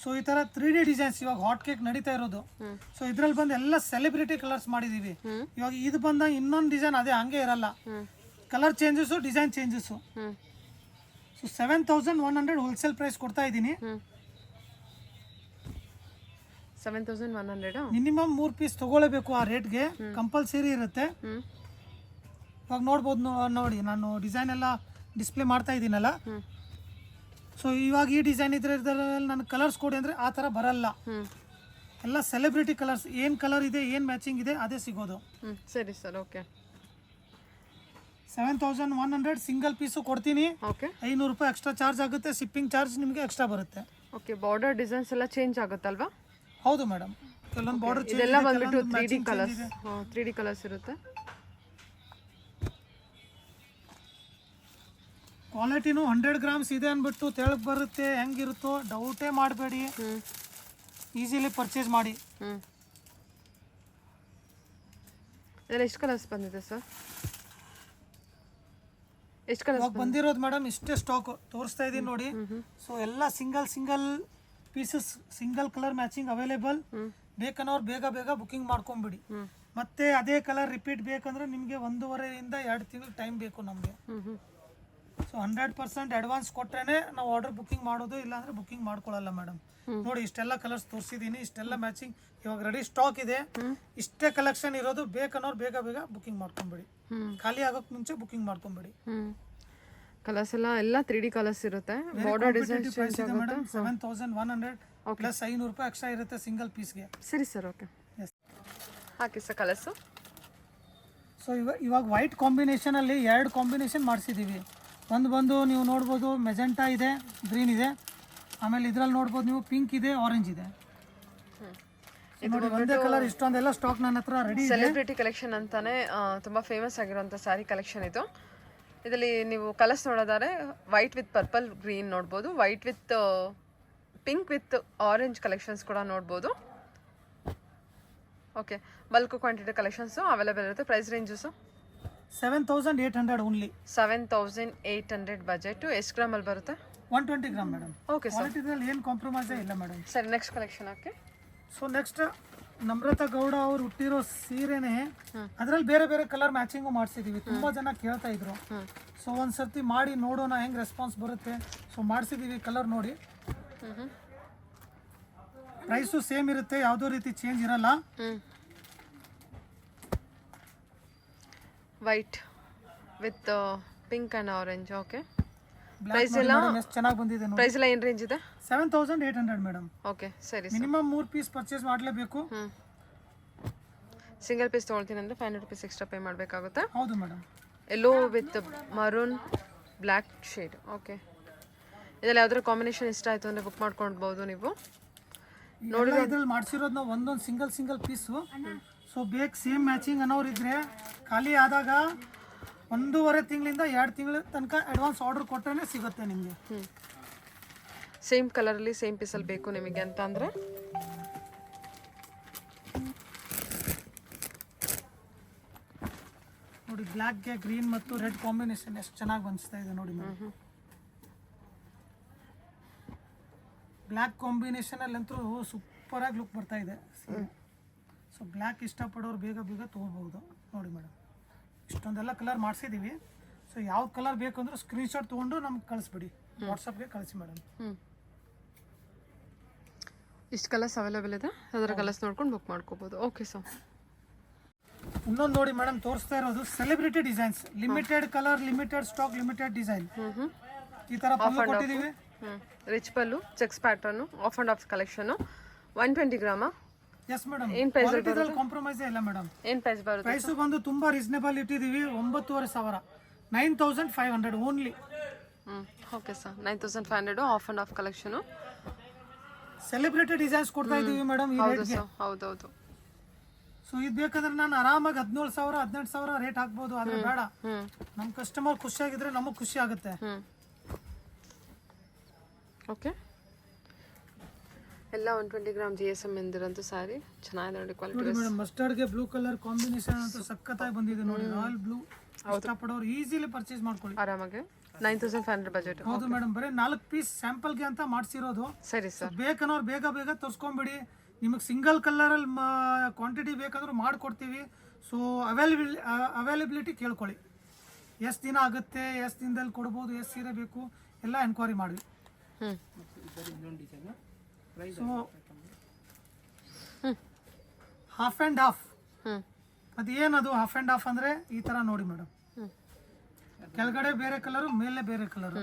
ಸೊ ಈ ತರ 3D ಡಿಸೈನ್ಸ್ ಇವಾಗ ಹಾಟ್ ಕೇಕ್ ನಡೀತಾ ಇರೋದು. ಸೊ ಇದ್ರಲ್ಲಿ ಬಂದು ಎಲ್ಲ ಸೆಲೆಬ್ರಿಟಿ ಕಲರ್ಸ್ ಮಾಡಿದೀವಿ. ಇವಾಗ ಇದು ಬಂದ ಇನ್ನೊಂದು ಡಿಸೈನ್ ಅದೇ ಹಂಗೆ ಇರಲ್ಲ, colour changes, design changes. So 7,100 wholesale price ಕೊಡ್ತಾ ಇದ್ದೀನಿ. 7,100 ಮಿನಿಮಮ್ 3 ಪೀಸ್ ತಗೊಳ್ಳೇಬೇಕು. ಆ ರೇಟ್ಗೆ ಕಂಪಲ್ಸರಿ ಇರುತ್ತೆ. ಇವಾಗ ನೋಡ್ಬೋದು ನೋಡಿ, ನಾನು ಡಿಸೈನ್ ಎಲ್ಲ ಡಿಸ್ಪ್ಲೇ ಮಾಡ್ತಾ ಇದ್ದೀನಲ್ಲ. ಸೊ ಇವಾಗ ಈ ಡಿಸೈನ್ ಇದ್ರೆ ನನಗೆ ಕಲರ್ಸ್ ಕೊಡಿ ಅಂದರೆ ಆ ಥರ ಬರಲ್ಲ. ಎಲ್ಲ ಸೆಲೆಬ್ರಿಟಿ ಕಲರ್ಸ್, ಏನು ಕಲರ್ ಇದೆ, ಏನು ಮ್ಯಾಚಿಂಗ್ ಇದೆ ಅದೇ ಸಿಗೋದು. ಸರಿ ಸರ್, ಓಕೆ. 7,100 ಸಿಂಗಲ್ ಪೀಸು ಕೊಡ್ತೀನಿ. 500 ರೂಪಾಯಿ ಎಕ್ಸ್ಟ್ರಾ ಚಾರ್ಜ್ ಆಗುತ್ತೆ. ಶಿಪ್ಪಿಂಗ್ ಚಾರ್ಜ್ ನಿಮಗೆ ಎಕ್ಸ್ಟ್ರಾ ಬರುತ್ತೆ. ಓಕೆ, ಬಾರ್ಡರ್ ಡಿಸೈನ್ಸ್ ಎಲ್ಲ ಚೇಂಜ್ ಆಗುತ್ತಲ್ವಾ? ಹೌದು ಮೇಡಮ್, ಕೆಲವೊಂದು ಬಾರ್ಡರ್ ಇದೆಲ್ಲ ಬಂದ್ಬಿಟ್ಟು 3D ಕಲರ್ಸ್. 3D ಕಲರ್ಸ್ ಇರುತ್ತೆ. ಕ್ವಾಲಿಟಿನೂ 100 ಗ್ರಾಮ್ಸ್ ಇದೆ ಅಂದ್ಬಿಟ್ಟು ತೆಳಗೆ ಬರುತ್ತೆ ಹೆಂಗಿರುತ್ತೋ ಡೌಟೇ ಮಾಡಬೇಡಿ, ಈಸಿಲಿ ಪರ್ಚೇಸ್ ಮಾಡಿ. ಇದೆಲ್ಲ ಎಷ್ಟು ಕಲರ್ಸ್ ಬಂದಿದೆ ಸರ್? ಎಷ್ಟು ಕಲರ್ಸ್ ಇವಾಗ ಬಂದಿರೋದು ಮೇಡಮ್ ಇಷ್ಟೇ ಸ್ಟಾಕ್ ತೋರಿಸ್ತಾ ಇದೀನಿ ನೋಡಿ. ಸೊ ಎಲ್ಲ single pieces, single colour matching available. ಬೇಕನ್ನೋರು ಬೇಗ ಬೇಗ ಬುಕಿಂಗ್ ಮಾಡ್ಕೊಂಬಿಡಿ. ಮತ್ತೆ ಅದೇ ಕಲರ್ ರಿಪೀಟ್ ಬೇಕಂದ್ರೆ ನಿಮಗೆ 1.5 ಇಂದ 2 ತಿಂಗಳು ಟೈಮ್ ಬೇಕು ನಮಗೆ. ಸೊ 100% ಅಡ್ವಾನ್ಸ್ ಕೊಟ್ರೇನೆ ನಾವು ಆರ್ಡರ್ ಬುಕಿಂಗ್ ಮಾಡೋದು, ಇಲ್ಲಾಂದ್ರೆ ಬುಕಿಂಗ್ ಮಾಡ್ಕೊಳ್ಳಲ್ಲ ಮೇಡಮ್. ನೋಡಿ ಇಷ್ಟೆಲ್ಲ ಕಲರ್ಸ್ ತೋರಿಸಿದೀನಿ, ಇಷ್ಟೆಲ್ಲ ಮ್ಯಾಚಿಂಗ್ ಇವಾಗ ರೆಡಿ ಸ್ಟಾಕ್ ಇದೆ. ಇಷ್ಟೇ ಕಲೆಕ್ಷನ್ ಇರೋದು, ಬೇಕನ್ನೋರು ಬೇಗ ಬೇಗ ಬುಕಿಂಗ್ ಮಾಡ್ಕೊಂಬಿಡಿ, ಖಾಲಿ ಆಗೋಕ್ ಮುಂಚೆ ಬುಕಿಂಗ್ ಮಾಡ್ಕೊಂಬಿಡಿ. ಕಲರ್ಸ್ ಎಲ್ಲ 3D ಕಲರ್ಸ್ ಇರುತ್ತೆ. ಬಾರ್ಡರ್ ಡಿಸೈನ್ ಪ್ರೈಸ್ ಇದೆ ಮೇಡಮ್ 7100 ಪ್ಲಸ್ 500 ರೂಪಾಯಿ ಎಕ್ಸ್ಟ್ರಾ ಇರುತ್ತೆ ಸಿಂಗಲ್ ಪೀಸ್ಗೆ. ಸರಿ ಸರ್, ಓಕೆ. ಹಾಕಿ ಸರ್ ಕಲರ್ಸು. ಸೊ ಇವಾಗ ವೈಟ್ ಕಾಂಬಿನೇಷನ್ ಅಲ್ಲಿ 2 ಕಾಂಬಿನೇಷನ್ ಮಾಡಿಸಿದೀವಿ. ಒಂದು ಬಂದು ನೀವು ನೋಡ್ಬೋದು ಮೆಜೆಂಟಾ ಇದೆ, ಗ್ರೀನ್ ಇದೆ. ಆಮೇಲೆ ಇದ್ರಲ್ಲಿ ನೋಡ್ಬೋದು ನೀವು ಪಿಂಕ್ ಇದೆ, ಆರೆಂಜ್ ಇದೆ. ನೋಡಿ ಒಂದೇ ಕಲರ್ ಇಷ್ಟೊಂದೆಲ್ಲ ಸ್ಟಾಕ್ ನನ್ನ ಹತ್ರ ರೆಡಿ ಇದೆ. ಸೆಲೆಬ್ರಿಟಿ ಕಲೆಕ್ಷನ್ ಅಂತಾನೆ ತುಂಬಾ ಫೇಮಸ್ ಆಗಿರುವಂತ ಸ್ಯಾರಿ ಕಲೆಕ್ಷನ್ ಇದು. ಇದರಲ್ಲಿ ನೀವು ಕಲರ್ಸ್ ನೋಡೋದಾದ್ರೆ ವೈಟ್ ವಿತ್ ಪರ್ಪಲ್ ಗ್ರೀನ್ ನೋಡ್ಬೋದು, white with pink with orange collections ಕೂಡ ನೋಡ್ಬೋದು. Okay, bulk quantity collections available ಇರುತ್ತೆ. Price ranges 7800 only. 7800 ಬಜೆಟ್. ಎಷ್ಟು ಗ್ರಾಮ್ ಅಲ್ಲಿ ಬರುತ್ತೆ? 120 ಗ್ರಾಮ್ ಮೇಡಮ್. ಓಕೆ ಸರ್, ಕ್ವಾಲಿಟಿದಲ್ಲಿ ಏನು ಕಾಂಪ್ರಮೈಸ್ ಇಲ್ಲ ಮೇಡಮ್. ಸರಿ, next collection. Okay, so next Namratha Gowda ಅವ್ರು ಹುಟ್ಟಿರೋ ಸೀರೆನೆ ಅದ್ರಲ್ಲಿ ಬೇರೆ ಬೇರೆ ಕಲರ್ ಮ್ಯಾಚಿಂಗು ಮಾಡಿಸಿದೀವಿ. ತುಂಬಾ ಜನ ಕೇಳ್ತಾ ಇದ್ರು. ಸೊ ಒಂದ್ಸರ್ತಿ ಮಾಡಿ ನೋಡೋಣ ಹೆಂಗ್ ರೆಸ್ಪಾನ್ಸ್ ಬರುತ್ತೆ. ಸೊ ಮಾಡಿಸಿದೀವಿ, ಕಲರ್ ನೋಡಿ. ಪ್ರೈಸು ಸೇಮ್ ಇರುತ್ತೆ, ಯಾವುದೋ ರೀತಿ ಚೇಂಜ್ ಇರಲ್ಲ. White with pink and orange. Okay, price ಎಲ್ಲ ಎಷ್ಟು ಚೆನ್ನಾಗಿ ಬಂದಿದೆ ನೋಡಿ. ಪ್ರೈಸ್ ಎಲ್ಲ ಏನು ರೇಂಜ್ ಇದೆ? 7800 ಮೇಡಮ್. ಓಕೆ, ಸರಿ. ಮಿನಿಮಮ್ 3 ಪೀಸ್ ಪರ್ಚೇಸ್ ಮಾಡಲೇಬೇಕು. ಸಿಂಗಲ್ ಪೀಸ್ ತೊಗೊಳ್ತೀನಿ ಅಂದರೆ 500 ರೂಪೀಸ್ ಎಕ್ಸ್ಟ್ರಾ ಪೇ ಮಾಡಬೇಕಾಗುತ್ತೆ. ಹೌದು madam. Yellow with maroon black shade. Okay, ಇದರಲ್ಲಿ ಯಾವ್ದಾದ್ರು ಕಾಂಬಿನೇಷನ್ ಇಷ್ಟ ಆಯಿತು ಅಂದರೆ ಬುಕ್ ಮಾಡ್ಕೊಳ್ಬೋದು ನೀವು. ನೋಡಿ ಇದ್ರಲ್ಲಿ ಮಾಡಿಸಿರೋದು ನಾವು ಒಂದೊಂದು ಸಿಂಗಲ್ ಪೀಸು. ಸೊ ಬೇಕು ಸೇಮ್ ಮ್ಯಾಚಿಂಗ್ ಅನ್ನೋರು ಇದ್ರೆ ಖಾಲಿ ಆದಾಗ 1.5 ತಿಂಗಳಿಂದ 2 ತಿಂಗಳ ತನಕ ಅಡ್ವಾನ್ಸ್ ಆರ್ಡರ್ ಕೊಟ್ಟರೆ ಸಿಗುತ್ತೆ ನಿಮಗೆ. ಸೇಮ್ ಕಲರಲ್ಲಿ ಸೇಮ್ ಪೀಸಲ್ಲಿ ಬೇಕು ನಿಮಗೆ ಅಂತ ಅಂದರೆ ನೋಡಿ, ಬ್ಲ್ಯಾಕ್ಗೆ ಗ್ರೀನ್ ಮತ್ತು ರೆಡ್ ಕಾಂಬಿನೇಷನ್ ಎಷ್ಟು ಚೆನ್ನಾಗಿ ಅನಿಸ್ತಾ ಇದೆ ನೋಡಿ ಮೇಡಮ್. ಬ್ಲ್ಯಾಕ್ ಕಾಂಬಿನೇಷನಲ್ಲಂತೂ ಸೂಪರಾಗಿ ಲುಕ್ ಬರ್ತಾ ಇದೆ. ಸೊ ಬ್ಲ್ಯಾಕ್ ಇಷ್ಟಪಡೋರು ಬೇಗ ಬೇಗ ತೊಗೋಬಹುದು ನೋಡಿ ಮೇಡಮ್. ಇಷ್ಟೊಂದೆಲ್ಲ ಕಲರ್ ಮಾಡಿಸಿದ್ದೀವಿ. ಸೊ ಯಾವ್ದು ಕಲರ್ ಬೇಕು ಅಂದ್ರೆ ಸ್ಕ್ರೀನ್ಶಾಟ್ ತೊಗೊಂಡು ನಮ್ಗೆ ಕಳಿಸ್ಬಿಡಿ, ವಾಟ್ಸಪ್ಗೆ ಕಳಿಸಿ ಮೇಡಮ್. ಇಷ್ಟು ಕಲರ್ಸ್ ಅವೈಲೇಬಲ್ ಇದೆ, ಅದರ ಕಲರ್ಸ್ ನೋಡ್ಕೊಂಡು ಬುಕ್ ಮಾಡ್ಕೋಬೋದು. Okay sir. ಇನ್ನೊಂದು ನೋಡಿ ಮೇಡಮ್, ತೋರಿಸ್ತಾ ಇರೋದು celebrity designs. Limited colour, limited stock, limited design. ಈ ಥರ ಪಲ್ಲು ಕೊಟ್ಟಿದ್ದೀವಿ. Rich pallu, checks pattern, half and half collection. 120 ಗ್ರಾಮಾ? Yes madam. ಏನು ಪ್ರೈಸ್ ಕಾಂಪ್ರಮೈಸ್ ಇಲ್ಲ ಮೇಡಮ್. ಏನು ಪ್ರೈಸ್ ಬರುತ್ತೆ? ಪ್ರೈಸು ಬಂದು ತುಂಬಾ ರೀಸನೇಬಲ್ ಇಟ್ಟಿದ್ದೀವಿ. 9500, 9500 only. Okay sir, 9500 half and half collection. Celebrity designs ಕೊಡ್ತಾ ಇದ್ದೀವಿ ಮೇಡಮ್ ಈ ರೇಟ್ಗೆ. ಹೌದೌದು. ಸೊ ಇದು ಬೇಕಂದ್ರೆ ನಾನು ಆರಾಮಾಗಿ 17,000 18,000 ರೇಟ್ ಹಾಕ್ಬೋದು. ಆದ್ರೆ ಬೇಡ, ನಮ್ಮ ಕಸ್ಟಮರ್ ಖುಷಿಯಾಗಿದ್ರೆ ನಮಗೆ ಖುಷಿ ಆಗುತ್ತೆ. ಓಕೆ, ಎಲ್ಲ 120 ಗ್ರಾಮ್ GSM ಎಂದಿರಂತೂ ಸ್ಯಾರಿ ಚೆನ್ನಾಗಿದೆ ನೋಡಿ. ಕ್ವಾಲಿಟಿ ಮೇಡಮ್ ಮಸ್ಟರ್ಡ್ಗೆ ಬ್ಲೂ ಕಲರ್ ಕಾಂಬಿನೇಷನ್ ಅಂತೂ ಸಖತ್ತಾಗಿ ಬಂದಿದೆ ನೋಡಿ. ರಾಯಲ್ ಬ್ಲೂ ಇಷ್ಟಪಡೋರು ಈಸಿಲಿ ಪರ್ಚೇಸ್ ಮಾಡ್ಕೊಳ್ಳಿ ಆರಾಮಾಗಿ. 9500 ಬಜೆಟ್. ಹೌದು ಮೇಡಮ್, ಬರೀ 4 ಪೀಸ್ ಸ್ಯಾಂಪಲ್ಗೆ ಅಂತ ಮಾಡಿಸಿರೋದು. ಸರಿ ಸರ್. ಬೇಕನ್ನೋರು ಬೇಗ ಬೇಗ ತರಿಸ್ಕೊಂಬಿಡಿ. ನಿಮಗೆ ಸಿಂಗಲ್ ಕಲರಲ್ಲಿ ಕ್ವಾಂಟಿಟಿ ಬೇಕಂದ್ರೂ ಮಾಡಿಕೊಡ್ತೀವಿ. ಸೊ ಅವೈಲಬಿಲಿಟಿ ಕೇಳ್ಕೊಳ್ಳಿ. ಎಷ್ಟು ದಿನ ಆಗುತ್ತೆ, ಎಷ್ಟು ದಿನದಲ್ಲಿ ಕೊಡ್ಬೋದು, ಎಷ್ಟು ಸೀರೆ ಬೇಕು ಎಲ್ಲ ಎನ್ಕ್ವೈರಿ ಮಾಡಿ. So half and half. ಅದೇನದು ಹಾಫ್ ಆ್ಯಂಡ್ ಹಾಫ್ ಅಂದರೆ ಈ ಥರ ನೋಡಿ ಮೇಡಮ್, ಕೆಳಗಡೆ ಬೇರೆ ಕಲರು, ಮೇಲೆ ಬೇರೆ ಕಲರು.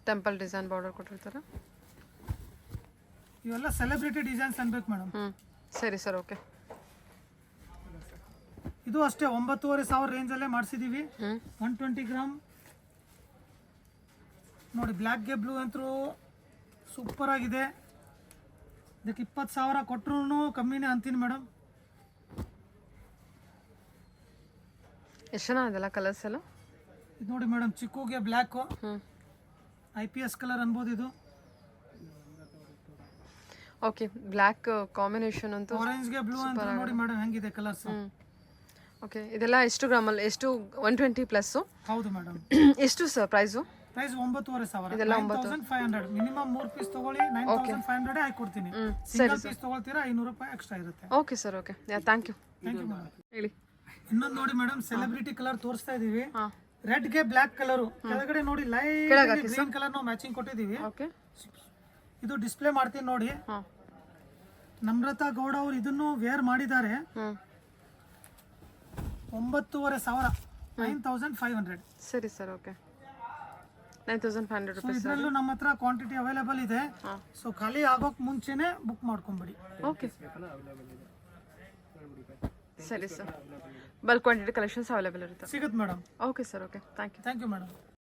ಟೆಂಪಲ್ ಡಿಸೈನ್ ಬಾರ್ಡರ್ ಕೊಟ್ಟಿರ್ತಾರೆ. ಇವೆಲ್ಲ ಸೆಲೆಬ್ರಿಟಿ ಡಿಸೈನ್ಸ್ ಅನ್ಬೇಕು ಮೇಡಮ್. ಸರಿ ಸರ್, ಓಕೆ. ಇದು ಅಷ್ಟೇ 9500 ರೇಂಜಲ್ಲೇ ಮಾಡಿಸಿದ್ದೀವಿ. 120 ಗ್ರಾಮ್ ನೋಡಿ ಬ್ಲ್ಯಾಕ್ಗೆ ಬ್ಲೂ ಅಂತೂ ಸೂಪರ್ ಆಗಿದೆ. ಇದಕ್ಕೆ 20,000 ಕೊಟ್ಟರು ಕಮ್ಮಿನೇ ಅಂತೀನಿ ಮೇಡಮ್. ಎಷ್ಟು ಚೆನ್ನಾಗಿದೆಲ್ಲ ಕಲರ್ಸ್ ಎಲ್ಲ. ಇದು ನೋಡಿ ಮೇಡಮ್, ಚಿಕ್ಕುಗೆ ಬ್ಲ್ಯಾಕು, ಹ್ಞೂ IPS ಕಲರ್ ಅನ್ಬೋದು ಇದು. ಓಕೆ, ಬ್ಲ್ಯಾಕ್ ಕಾಂಬಿನೇಷನ್ ಅಂತೂ. ಆರೆಂಜ್ಗೆ ಬ್ಲೂ ಅಂತ ನೋಡಿ ಮೇಡಮ್ ಹೆಂಗಿದೆ ಕಲರ್ಸ್. ಓಕೆ, ಇದೆಲ್ಲ ಎಷ್ಟು ಗ್ರಾಮಲ್ಲಿ, ಎಷ್ಟು 120 ಪ್ಲಸ್ಸು? ಹೌದು ಮೇಡಮ್. ಎಷ್ಟು ಸರ್ ಪ್ರೈಸು? ಪ್ರೈಸ್ 9,500. ಇದೆಲ್ಲ 9,500. ಮಿನಿಮಮ್ 3 ಪೀಸ್ ತಗೊಳ್ಳಿ 9,500 ಹಾಕಿ ಕೊಡ್ತೀನಿ. ಸಿಂಗಲ್ ಪೀಸ್ ತಗೊಳ್ತೀರಾ ₹500 ಎಕ್ಸ್ಟ್ರಾ ಇರುತ್ತೆ. Okay sir, okay, thank you. Thank you madam. ಹೇಳಿ. ಇನ್ನೊಂದು ನೋಡಿ ಮೇಡಮ್, ಸೆಲೆಬ್ರಿಟಿ ಕಲರ್ ತೋರಿಸ್ತಾ ಇದೀವಿ. ಹಾಂ, ರೆಡ್ ಗೆ ಬ್ಲ್ಯಾಕ್ ಕಲರ್, ಕೆಳಗಡೆ ನೋಡಿ ಲೈಟ್ ಗ್ರೀನ್ ಕಲರ್ ನಾವು ಮ್ಯಾಚಿಂಗ್ ಕೊಟ್ಟಿದೀವಿ. ಓಕೆ, ಇದು ಡಿಸ್ಪ್ಲೇ ಮಾಡ್ತೀನಿ ನೋಡಿ. ಹಾಂ, ನಮ್ರತಾ ಗೌಡ ಅವರು ಇದನ್ನು ವೇರ್ ಮಾಡಿದ್ದಾರೆ. ಹ್ಞೂ 9,500, 9,500. ಸರಿ ಸರ್, ಓಕೆ, 9,500 ರುಪೀಸ್. ಇದರಲ್ಲೂ ನಮ್ಮ ಹತ್ರ ಕ್ವಾಂಟಿಟಿ ಅವೈಲೇಬಲ್ ಇದೆ. ಸೊ ಖಾಲಿ ಆಗೋಕ್ ಮುಂಚೆನೆ ಬುಕ್ ಮಾಡ್ಕೊಂಬಿಡಿ. ಓಕೆ, ಸರಿ sir. Bulk quantity collections available ಇರುತ್ತೆ. ಸಿಗುತ್ತೆ madam. Okay sir, okay, thank you. Thank you madam.